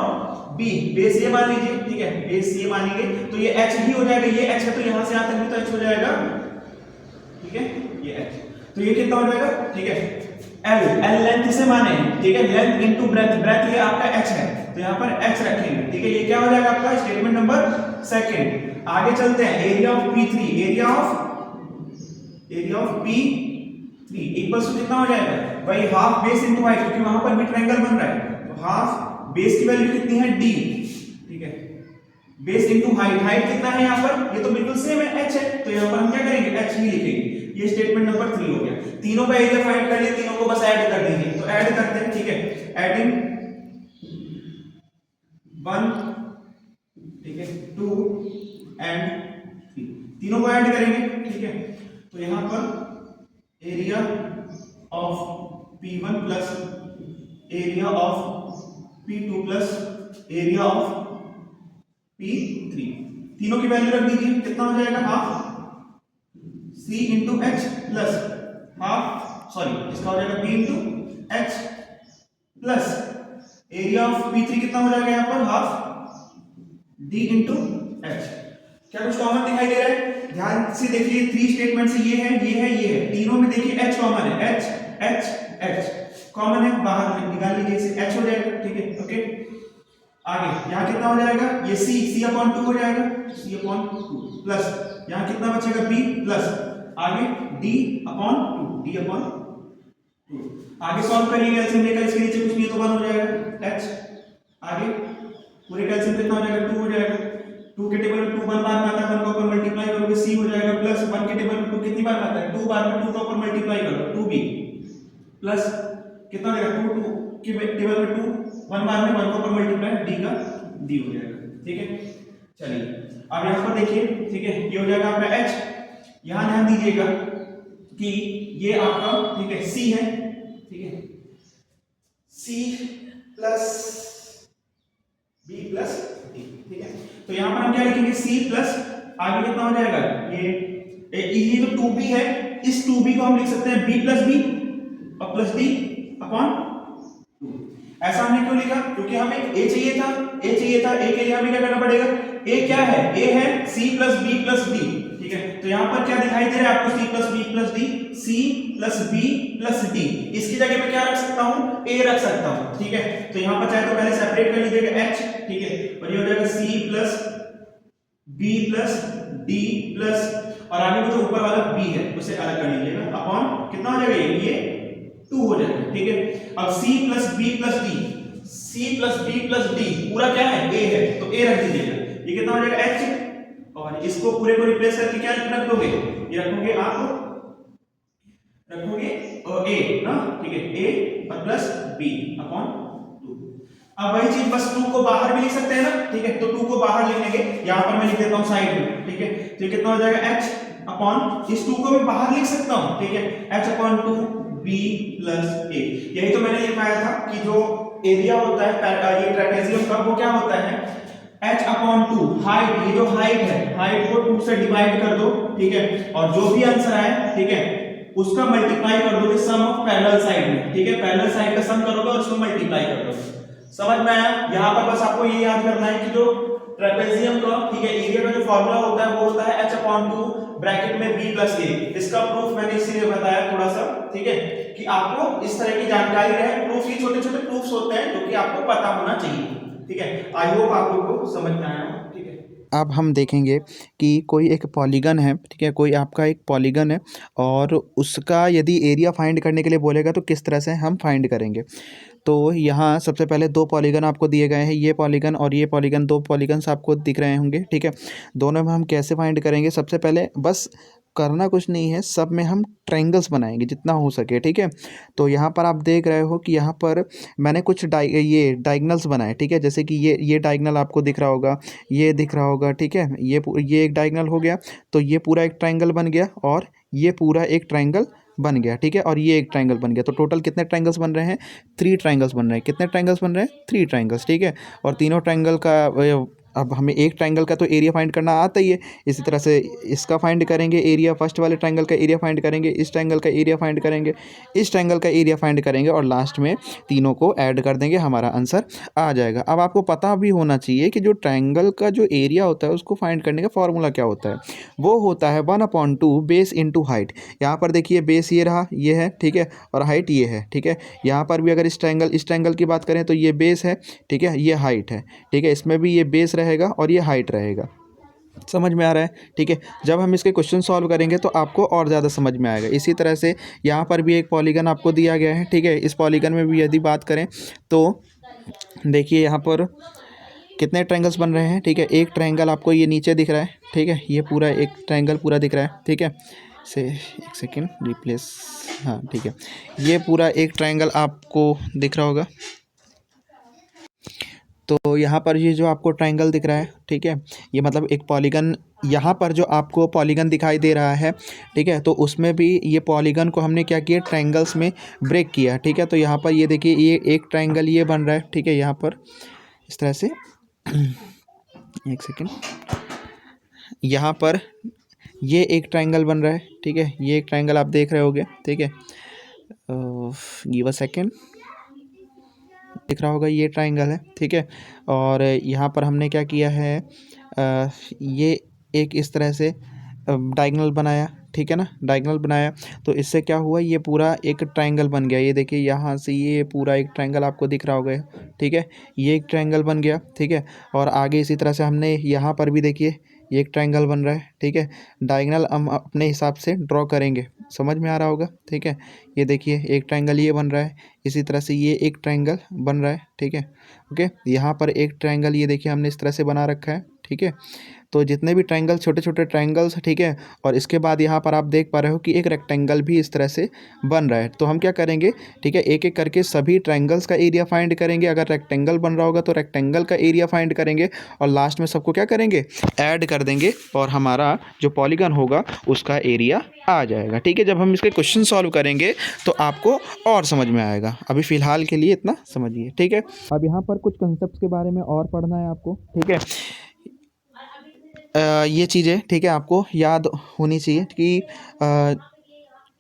B बेस ये मान लीजिए, ठीक है, बेस ये मानेंगे तो ये h ही हो जाएगा, ये h है तो यहां से यहां तक भी तो h हो जाएगा, ठीक है, ये h, तो ये कितना हो जाएगा, ठीक है। L लेंथ इसे माने, ठीक है, लेंथ इनटू ब्रेथ, ब्रेथ ये आपका h है, तो यहां पर h रखेंगे, ठीक है। ये क्या हो जाएगा आपका स्टेटमेंट नंबर 2। आगे चलते हैं, area of P3, area of P3 3 equals to कितना हो जाएगा भाई हाफ बेस इनटू हाइट, क्योंकि वहां पर भी ट्रायंगल बन रहा है, तो हाफ बेस की वैल्यू कितनी है d, ठीक है, बेस इनटू हाइट, हाइट कितना है यहाँ पर, ये तो बिल्कुल सेम है h है, तो यहाँ पर हम क्या करेंगे h ही लिखेंगे। ये स्टेटमेंट नंबर 3 हो गया। तीनों का एरिया फाइंड कर लिया, तीनों को बस ऐड कर दीजिए, तो ऐड करते हैं, ठीक है, एडिंग 1, ठीक है, 2 एंड 3, तीनों को ऐड करेंगे, ठीक है, तो यहाँ पर area of P1 plus area of P2 plus area of P3, तीनों की वैल्यू रख दीजिए, कितना हो जाएगा half C into H plus half, sorry इसका हो जाएगा B into H plus area of P3 कितना हो जाएगा यहाँ पर हाफ D इंटू एच। क्या कुछ कॉमन दिखाई दे रहा है? ध्यान से देखिए, 3 स्टेटमेंट से ये है, ये है, ये है, तीनों में देखिए h कॉमन है, h कॉमन है, बाहर निकाल लीजिए इसे, h हो जाएगा, ठीक है, ओके। आगे यहाँ कितना हो जाएगा, ये c अपॉन 2 हो जाएगा, c अपॉन 2 प्लस यहाँ कितना बचेगा b प्लस आगे d अपॉन 2 आगे सॉल्व करिए, कैल्शियम लेकर इसके नीचे कुछ नहीं तो 1 हो जाएगा h, आगे पूरे कैल्शियम कितना हो जाएगा 2 हो जाएगा, 2 के टेबल में 2 1 बार में आता है, 1 का ऊपर मल्टीप्लाई करोगे c हो जाएगा प्लस 1 के टेबल में 2 कितनी बार आता है 2 बार में, 2 का ऊपर मल्टीप्लाई करो 2b प्लस कितना हो जाएगा 2 के टेबल में 2 1 बार में 1 का ऊपर मल्टीप्लाई d का d हो जाएगा, ठीक है। चलिए अब यहाँ पर देखिए, ठीक है, ये हो जाएगा आपका h, यहाँ ध्यान दीजिएगा कि ये आपका, ठीक है, c है, ठीक है, c plus b plus d, ठीक है, तो यहाँ पर हम क्या लिखेंगे c प्लस आगे कितना हो जाएगा ये तो 2b है, इस 2b को हम लिख सकते हैं b प्लस b और प्लस d अपॉन 2। ऐसा हमने क्यों लिखा? क्योंकि हमें a चाहिए था, a के लिए हमें क्या करना पड़ेगा, a क्या है, a है c plus b plus d, ठीक है, तो यहाँ पर क्या दिखाई दे रहा है आपको c plus b plus d, c plus b plus d, इसकी जगह पे क्या रख सकता हूँ, a रख सकता हूँ, ठीक है, तो यहाँ पर चाहे तो पहले सेपरेट कर लीजिएगा h, ठीक है, और ये हो जाएगा c plus b plus d plus और आगे में जो ऊपर वाला b है उसे अलग कर लीजिएगा अपॉन कितना हो जाएगा ये 2 हो जाएगा, ठीक है। अब c plus b plus d, c plus b plus d पूरा क्या है a है, तो a रख दीजिएगा, ये कितना हो जाएगा h, और इसको पूरे को रिप्लेस करके क्या रख दोगे, ये रखोगे आप रखोगे a ना, ठीक है, a और प्लस b अपॉन 2। अब वही चीज बस 2 को बाहर भी लिख सकते हैं ना, ठीक है, तो 2 को बाहर लिख लेंगे, यहाँ पर मैं लिख देता हूँ साइड में, ठीक है, तो कितना हो जाएगा h अपॉन इस 2 को मैं बाहर लिख सकता हूँ, ठीक है, h upon 2 b plus a। यही तो मैंने ये पाया था कि जो एरिया होता है ये ट्रेपेजियम का वो क्या होता है h अपॉन 2 हाइट, ये जो हाइट है हाइट को 2 से डिवाइड कर दो, ठीक है, और जो भी आंसर आए, ठीक है, उसका मल्टीप्लाई कर दोगे सम ऑफ पैरेलल साइड में, ठीक है, पैरेलल साइड का सम करोगे और उसको मल्टीप्लाई कर दोगे। समझ में आया? यहाँ पर बस आपको ये याद करना है कि जो ट्रेपेजियम का, ठीक है, एरिया का जो फॉर्मूला होता है वो होता है h अपॉन 2 ब्रैकेट में b प्लस a। इसका प्रूफ मैंने इसीलिए बताया थोड़ा सा, ठीक है, कि आपको इस तरह की जानकारी रहे। प्रूफ ये छोटे छोटे प्रूफ्स होते हैं जो कि आपको पता होना चाहिए, ठीक है। आई होप आप लोगों को समझ में आया हो, ठीक है। अब हम देखेंगे कि कोई एक पॉलीगन है, ठीक है, कोई आपका एक पॉलीगन है और उसका यदि एरिया फाइंड करने के लिए बोलेगा तो किस तरह से हम फाइंड करेंगे। तो यहाँ सबसे पहले 2 पॉलीगन आपको दिए गए हैं, ये पॉलीगन और ये पॉलीगन, 2 पॉलीगन्स आपको दिख रहे होंगे, ठीक है। दोनों में हम कैसे फाइंड करेंगे, सबसे पहले बस करना कुछ नहीं है, सब में हम ट्रायंगल्स बनाएंगे जितना हो सके, ठीक है। तो यहाँ पर आप देख रहे हो कि यहाँ पर मैंने कुछ ये डायगनल्स बनाए, ठीक है, जैसे कि ये डायगनल आपको दिख रहा होगा, ये दिख रहा होगा, ठीक है, ये एक डायगनल हो गया, तो ये पूरा एक ट्रायंगल बन गया और ये पूरा एक ट्रायंगल बन गया, ठीक है, और ये एक ट्रायंगल बन गया। तो टोटल कितने ट्रायंगल्स बन रहे हैं, 3 ट्रायंगल्स बन रहे हैं। कितने ट्रायंगल्स बन रहे हैं, 3 ट्रायंगल्स, ठीक है। और तीनों ट्रायंगल का अब हमें एक ट्रायंगल का तो एरिया फाइंड करना आता ही है, इसी तरह से इसका फाइंड करेंगे एरिया, फर्स्ट वाले ट्रायंगल का एरिया फाइंड करेंगे, इस ट्रायंगल का एरिया फाइंड करेंगे, इस ट्रायंगल का एरिया फाइंड करेंगे और लास्ट में तीनों को ऐड कर देंगे, हमारा आंसर आ जाएगा। अब आपको पता भी होना चाहिए कि जो ट्रायंगल का जो एरिया होता है उसको फाइंड करने का फॉर्मूला क्या होता है, वो होता है 1/2 बेस इंटू हाइट। यहाँ पर देखिए बेस ये रहा, ये है, ठीक है, और हाइट ये है, ठीक है। यहाँ पर भी अगर इस ट्रायंगल की बात करें तो ये बेस है, ठीक है, ये हाइट है, ठीक है, इसमें भी ये बेस रहेगा और ये हाइट रहेगा। समझ में आ रहा है? ठीक है, जब हम इसके क्वेश्चन सॉल्व करेंगे तो आपको और ज़्यादा समझ में आएगा। इसी तरह से यहाँ पर भी एक पॉलीगन आपको दिया गया है। ठीक है, इस पॉलीगन में भी यदि बात करें तो देखिए यहाँ पर कितने ट्रायंगल्स बन रहे हैं। ठीक है, एक ट्रायंगल आपको ये नीचे दिख रहा है। ठीक है, ये पूरा एक ट्रायंगल पूरा दिख रहा है। ठीक है, से एक सेकेंड रिप्लेस, हाँ ठीक है, ये पूरा एक ट्रायंगल आपको दिख रहा होगा। तो यहाँ पर ये जो आपको ट्रायंगल दिख रहा है, ठीक है, ये मतलब एक पॉलीगन, यहाँ पर जो आपको पॉलीगन दिखाई दे रहा है, ठीक है, तो उसमें भी ये पॉलीगन को हमने क्या किया, ट्रायंगल्स में ब्रेक किया। ठीक है, तो यहाँ पर ये देखिए, ये एक ट्रायंगल ये बन रहा है। ठीक है, यहाँ पर इस तरह से एक सेकेंड, यहाँ पर ये एक ट्रायंगल बन रहा है। ठीक है, ये एक ट्रायंगल आप देख रहे होगे। ठीक है, गिव अ सेकेंड, दिख रहा होगा, ये ट्रायंगल है। ठीक है, और यहाँ पर हमने क्या किया है, ये एक इस तरह से डायगोनल बनाया। ठीक है ना, डायगोनल बनाया, तो इससे क्या हुआ, ये पूरा एक ट्रायंगल बन गया। ये देखिए, यहाँ से ये पूरा एक ट्रायंगल आपको दिख रहा होगा। ठीक है, ये एक ट्रायंगल बन गया। ठीक है, और आगे इसी तरह से हमने यहाँ पर भी देखिए, ये एक ट्रायंगल बन रहा है। ठीक है, डायगोनल हम अपने हिसाब से ड्रॉ करेंगे, समझ में आ रहा होगा। ठीक है, ये देखिए, एक ट्रायंगल ये बन रहा है, इसी तरह से ये एक ट्रायंगल बन रहा है। ठीक है, ओके, यहाँ पर एक ट्रायंगल ये देखिए हमने इस तरह से बना रखा है। ठीक है, तो जितने भी ट्रायंगल, छोटे छोटे ट्रायंगल्स, ठीक है, और इसके बाद यहाँ पर आप देख पा रहे हो कि एक रेक्टेंगल भी इस तरह से बन रहा है। तो हम क्या करेंगे, ठीक है, एक एक करके सभी ट्रायंगल्स का एरिया फाइंड करेंगे। अगर रेक्टेंगल बन रहा होगा तो रेक्टेंगल का एरिया फाइंड करेंगे, और लास्ट में सबको क्या करेंगे, ऐड कर देंगे, और हमारा जो पॉलीगन होगा उसका एरिया आ जाएगा। ठीक है, जब हम इसके क्वेश्चन सॉल्व करेंगे तो आपको और समझ में आएगा। अभी फ़िलहाल के लिए इतना समझिए। ठीक है, अब यहाँ पर कुछ कंसेप्ट के बारे में और पढ़ना है आपको। ठीक है, ये चीज़ें, ठीक है, आपको याद होनी चाहिए कि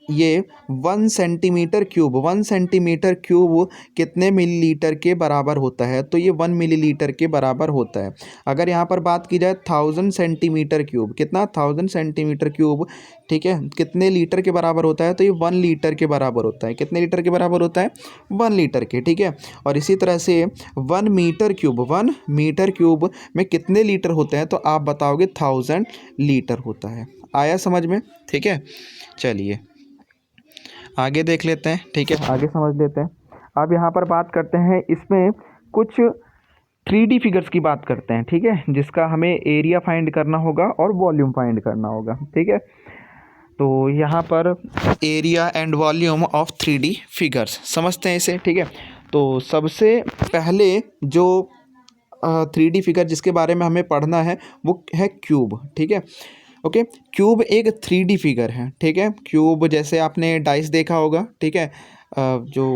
ये 1 सेंटीमीटर क्यूब कितने मिलीलीटर के बराबर होता है, तो ये 1 मिलीलीटर के बराबर होता है। अगर यहाँ पर बात की जाए 1000 सेंटीमीटर क्यूब, कितना, 1000 सेंटीमीटर क्यूब, ठीक है, कितने लीटर के बराबर होता है, तो ये 1 लीटर के बराबर होता है। कितने लीटर के बराबर होता है, 1 लीटर के। ठीक है, और इसी तरह से 1 मीटर क्यूब में कितने लीटर होते हैं, तो आप बताओगे 1000 लीटर होता है। आया समझ में? ठीक है, चलिए आगे देख लेते हैं। ठीक है, आगे समझ लेते हैं। अब यहाँ पर बात करते हैं, इसमें कुछ 3D फिगर्स की बात करते हैं। ठीक है, जिसका हमें एरिया फाइंड करना होगा और वॉल्यूम फाइंड करना होगा। ठीक है, तो यहाँ पर area and volume of 3D figures समझते हैं इसे। ठीक है, तो सबसे पहले जो 3D फिगर जिसके बारे में हमें पढ़ना है वो है क्यूब। ठीक है, ओके, क्यूब एक 3D फिगर है। ठीक है, क्यूब जैसे आपने डाइस देखा होगा। ठीक है, जो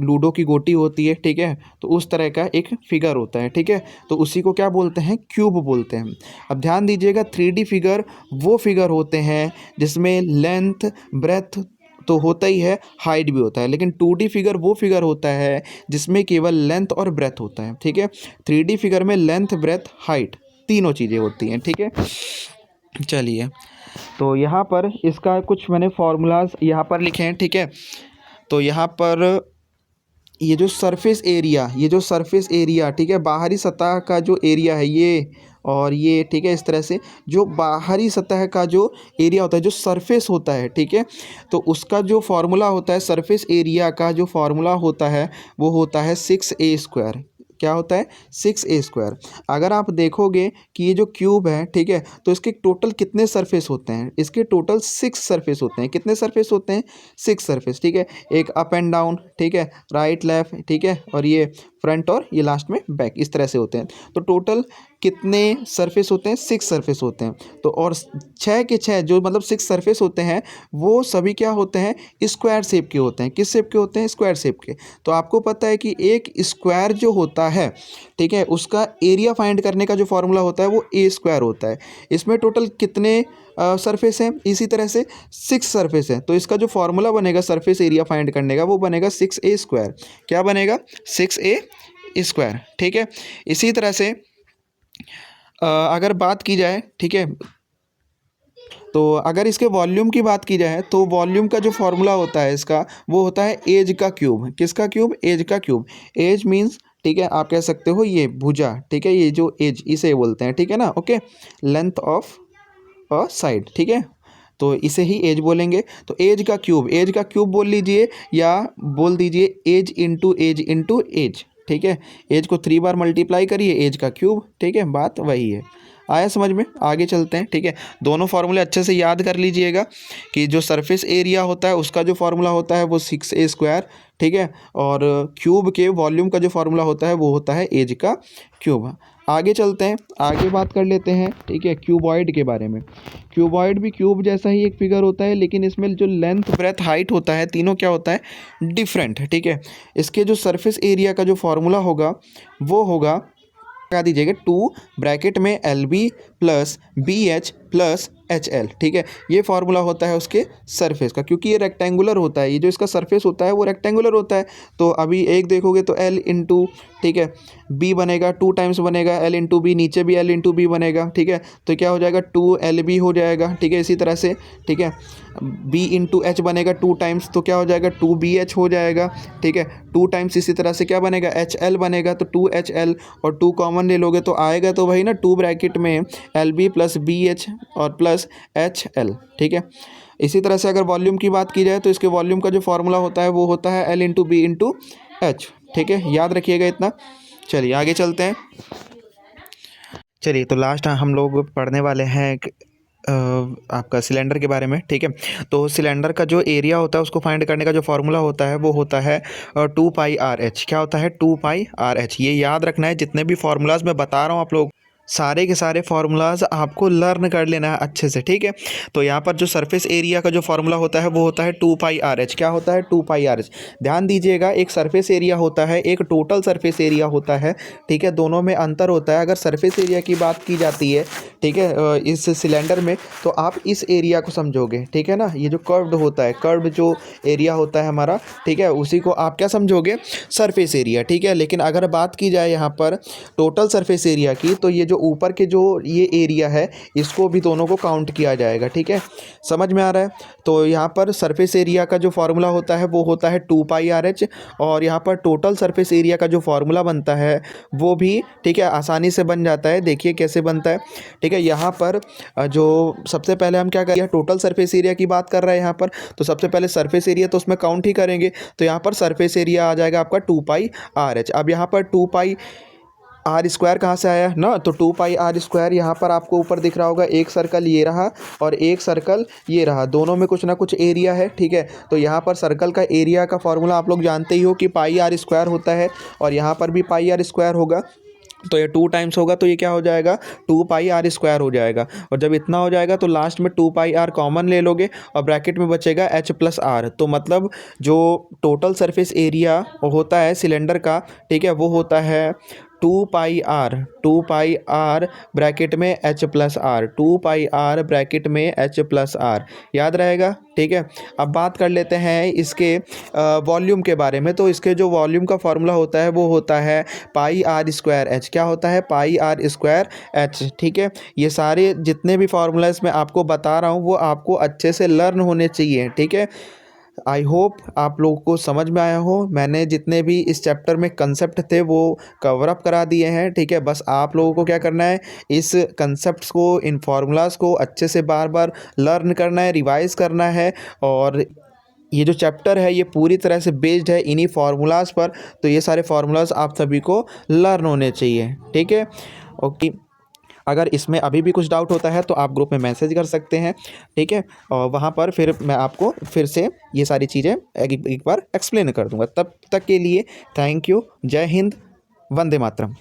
लूडो की गोटी होती है, ठीक है, तो उस तरह का एक फिगर होता है। ठीक है, तो उसी को क्या बोलते हैं, क्यूब बोलते हैं। अब ध्यान दीजिएगा, 3D फिगर वो फिगर होते हैं जिसमें लेंथ ब्रेथ तो होता ही है, हाइट भी होता है, लेकिन 2D फिगर वो फिगर होता है जिसमें केवल लेंथ और ब्रेथ होता है। ठीक है, 3D फिगर में लेंथ ब्रेथ हाइट तीनों चीज़ें होती हैं। ठीक है, चलिए, तो यहाँ पर इसका कुछ मैंने फार्मूलाज यहाँ पर लिखे हैं। ठीक है, तो यहाँ पर ये जो सरफेस एरिया, ठीक है, बाहरी सतह का जो एरिया है ये और ये, ठीक है, इस तरह से जो बाहरी सतह का जो एरिया होता है, जो सरफेस होता है, ठीक है, तो उसका जो फार्मूला होता है, सरफेस एरिया का जो फार्मूला होता है वो होता है 6a²। क्या होता है, 6a²। अगर आप देखोगे कि ये जो क्यूब है, ठीक है, तो इसके टोटल कितने सरफेस होते हैं, इसके टोटल 6 सरफेस होते हैं। कितने सरफेस होते हैं, 6 सरफेस। ठीक है, एक अप एंड डाउन, ठीक है, राइट लेफ्ट, ठीक है, और ये फ्रंट और ये लास्ट में बैक, इस तरह से होते हैं। तो टोटल कितने सरफेस होते हैं, 6 सरफेस होते हैं। तो और 6 के 6 जो मतलब 6 सरफेस होते हैं वो सभी क्या होते हैं, स्क्वायर शेप के होते हैं। किस शेप के होते हैं, स्क्वायर शेप के। तो आपको पता है कि एक स्क्वायर जो होता है, ठीक है, उसका एरिया फाइंड करने का जो फॉर्मूला होता है वो a² होता है। इसमें टोटल कितने सरफेस हैं, इसी तरह से 6 सरफेस है, तो इसका जो फॉर्मूला बनेगा सरफेस एरिया फाइंड करने का वो बनेगा 6a²। क्या बनेगा, 6a²। ठीक है, इसी तरह से अगर बात की जाए, ठीक है, तो अगर इसके वॉल्यूम की बात की जाए तो वॉल्यूम का जो फॉर्मूला होता है इसका वो होता है एज का क्यूब। किसका क्यूब, एज का क्यूब। एज मीन्स ठीक है, आप कह सकते हो ये भुजा, ठीक है, ये जो एज इसे बोलते हैं, ठीक है ना, okay, length of a side, ठीक है, तो इसे ही एज बोलेंगे। तो एज का क्यूब बोल लीजिए या बोल दीजिए एज इंटू एज, ठीक है, एज को 3 बार मल्टीप्लाई करिए, एज का क्यूब, ठीक है, बात वही है। आया समझ में? आगे चलते हैं, ठीक है। दोनों फार्मूले अच्छे से याद कर लीजिएगा कि जो सरफेस एरिया होता है उसका जो फार्मूला होता है वो 6a², ठीक है, और क्यूब के वॉल्यूम का जो फार्मूला होता है वो होता है एज का क्यूब। आगे चलते हैं, आगे बात कर लेते हैं, ठीक है, क्यूबॉइड के बारे में। क्यूबॉइड भी क्यूब जैसा ही एक फिगर होता है, लेकिन इसमें जो लेंथ, ब्रेथ, हाइट होता है, तीनों क्या होता है, डिफरेंट, ठीक है। इसके जो सरफेस एरिया का जो फार्मूला होगा वो होगा, लगा दीजिएगा 2 ब्रैकेट में LB plus BH plus HL, ठीक है, ये फार्मूला होता है उसके सरफेस का, क्योंकि ये रेक्टेंगुलर होता है, ये जो इसका सरफेस होता है वो रेक्टेंगुलर होता है। तो अभी एक देखोगे तो L इंटू, ठीक है, B बनेगा, 2 टाइम्स बनेगा L इंटू B, नीचे भी L इंटू B बनेगा, ठीक है, तो क्या हो जाएगा 2LB हो जाएगा, ठीक है, इसी तरह से, ठीक है, B इंटू H बनेगा 2 टाइम्स, तो क्या हो जाएगा 2BH हो जाएगा, ठीक है, 2 टाइम्स इसी तरह से क्या बनेगा HL बनेगा, तो 2HL और 2 कॉमन ले लोगे तो आएगा तो वही ना 2 ब्रैकेट में LB प्लस BH और प्लस HL, ठीक है। इसी तरह से अगर वॉल्यूम की बात की जाए तो इसके वॉल्यूम का जो फार्मूला होता है वो होता है L into B into H, ठीक है, याद रखिएगा इतना। चलिए आगे चलते हैं। चलिए तो लास्ट हम लोग पढ़ने वाले हैं आपका सिलेंडर के बारे में, ठीक है। तो सिलेंडर का जो एरिया होता है उसको फाइंड करने का जो फार्मूला होता है वो होता है 2πRh। क्या होता है? 2πRh। ये याद रखना है, जितने भी फार्मूलाज मैं बता रहा हूँ आप लोग सारे के सारे फार्मूलाज आपको लर्न कर लेना है अच्छे से, ठीक है। तो यहाँ पर जो सरफेस एरिया का जो फार्मूला होता है वो होता है 2πRh। क्या होता है? 2πRh। ध्यान दीजिएगा, एक सरफेस एरिया होता है, एक टोटल सरफेस एरिया होता है, ठीक है, दोनों में अंतर होता है। अगर सरफेस एरिया की बात की जाती है, ठीक है, इस सिलेंडर में, तो आप इस एरिया को समझोगे, ठीक है ना, ये जो कर्व्ड होता है, कर्व्ड जो एरिया होता है हमारा, ठीक है, उसी को आप क्या समझोगे? सरफेस एरिया, ठीक है। लेकिन अगर बात की जाए यहाँ पर टोटल सरफेस एरिया की, तो ये जो ऊपर के जो ये एरिया है इसको भी दोनों को काउंट किया जाएगा, ठीक है, समझ में आ रहा है। तो यहाँ पर सरफेस एरिया का जो फार्मूला होता है वो होता है 2πRh, और यहाँ पर टोटल सरफेस एरिया का जो फार्मूला बनता है वो भी, ठीक है, आसानी से बन जाता है। देखिए कैसे बनता है, ठीक है। यहाँ पर जो सबसे पहले हम क्या करेंगे, टोटल सरफेस एरिया की बात कर रहे हैं यहाँ पर, तो सबसे पहले सरफेस एरिया तो उसमें काउंट ही करेंगे, तो यहाँ पर सरफेस एरिया आ जाएगा आपका 2πRh। अब यहाँ पर 2πr² कहाँ से आया ना, तो 2πr² यहाँ पर आपको ऊपर दिख रहा होगा, एक सर्कल ये रहा और एक सर्कल ये रहा, दोनों में कुछ ना कुछ एरिया है, ठीक है। तो यहाँ पर सर्कल का एरिया का फॉर्मूला आप लोग जानते ही हो कि πr² होता है, और यहाँ पर भी πr² होगा, तो ये 2 टाइम्स होगा तो ये क्या हो जाएगा? 2πr² हो जाएगा। और जब इतना हो जाएगा तो लास्ट में 2πr कॉमन ले लोगे और ब्रैकेट में बचेगा H प्लस R। तो मतलब जो टोटल सरफेस एरिया होता है सिलेंडर का, ठीक है, वो होता है 2πr ब्रैकेट में H plus R, 2πr bracket में H प्लस R, याद रहेगा, ठीक है। अब बात कर लेते हैं इसके वॉल्यूम के बारे में। तो इसके जो वॉल्यूम का फार्मूला होता है वो होता है πr²h। क्या होता है? πr²h, ठीक है। ये सारे जितने भी फार्मूलाज मैं आपको बता रहा हूँ वो आपको अच्छे से लर्न होने चाहिए, ठीक है। आई होप आप लोगों को समझ में आया हो। मैंने जितने भी इस चैप्टर में कंसेप्ट थे वो कवर अप करा दिए हैं, ठीक है। बस आप लोगों को क्या करना है, इस कंसेप्ट्स को, इन फार्मूलाज को अच्छे से बार बार लर्न करना है, रिवाइज करना है। और ये जो चैप्टर है ये पूरी तरह से बेस्ड है इन्हीं फार्मूलाज पर, तो ये सारे फार्मूलाज आप सभी को लर्न होने चाहिए, ठीक है, ओके। अगर इसमें अभी भी कुछ डाउट होता है तो आप ग्रुप में मैसेज कर सकते हैं, ठीक है, और वहाँ पर फिर मैं आपको फिर से ये सारी चीज़ें एक बार एक्सप्लेन कर दूँगा। तब तक के लिए थैंक यू। जय हिंद, वंदे मातरम।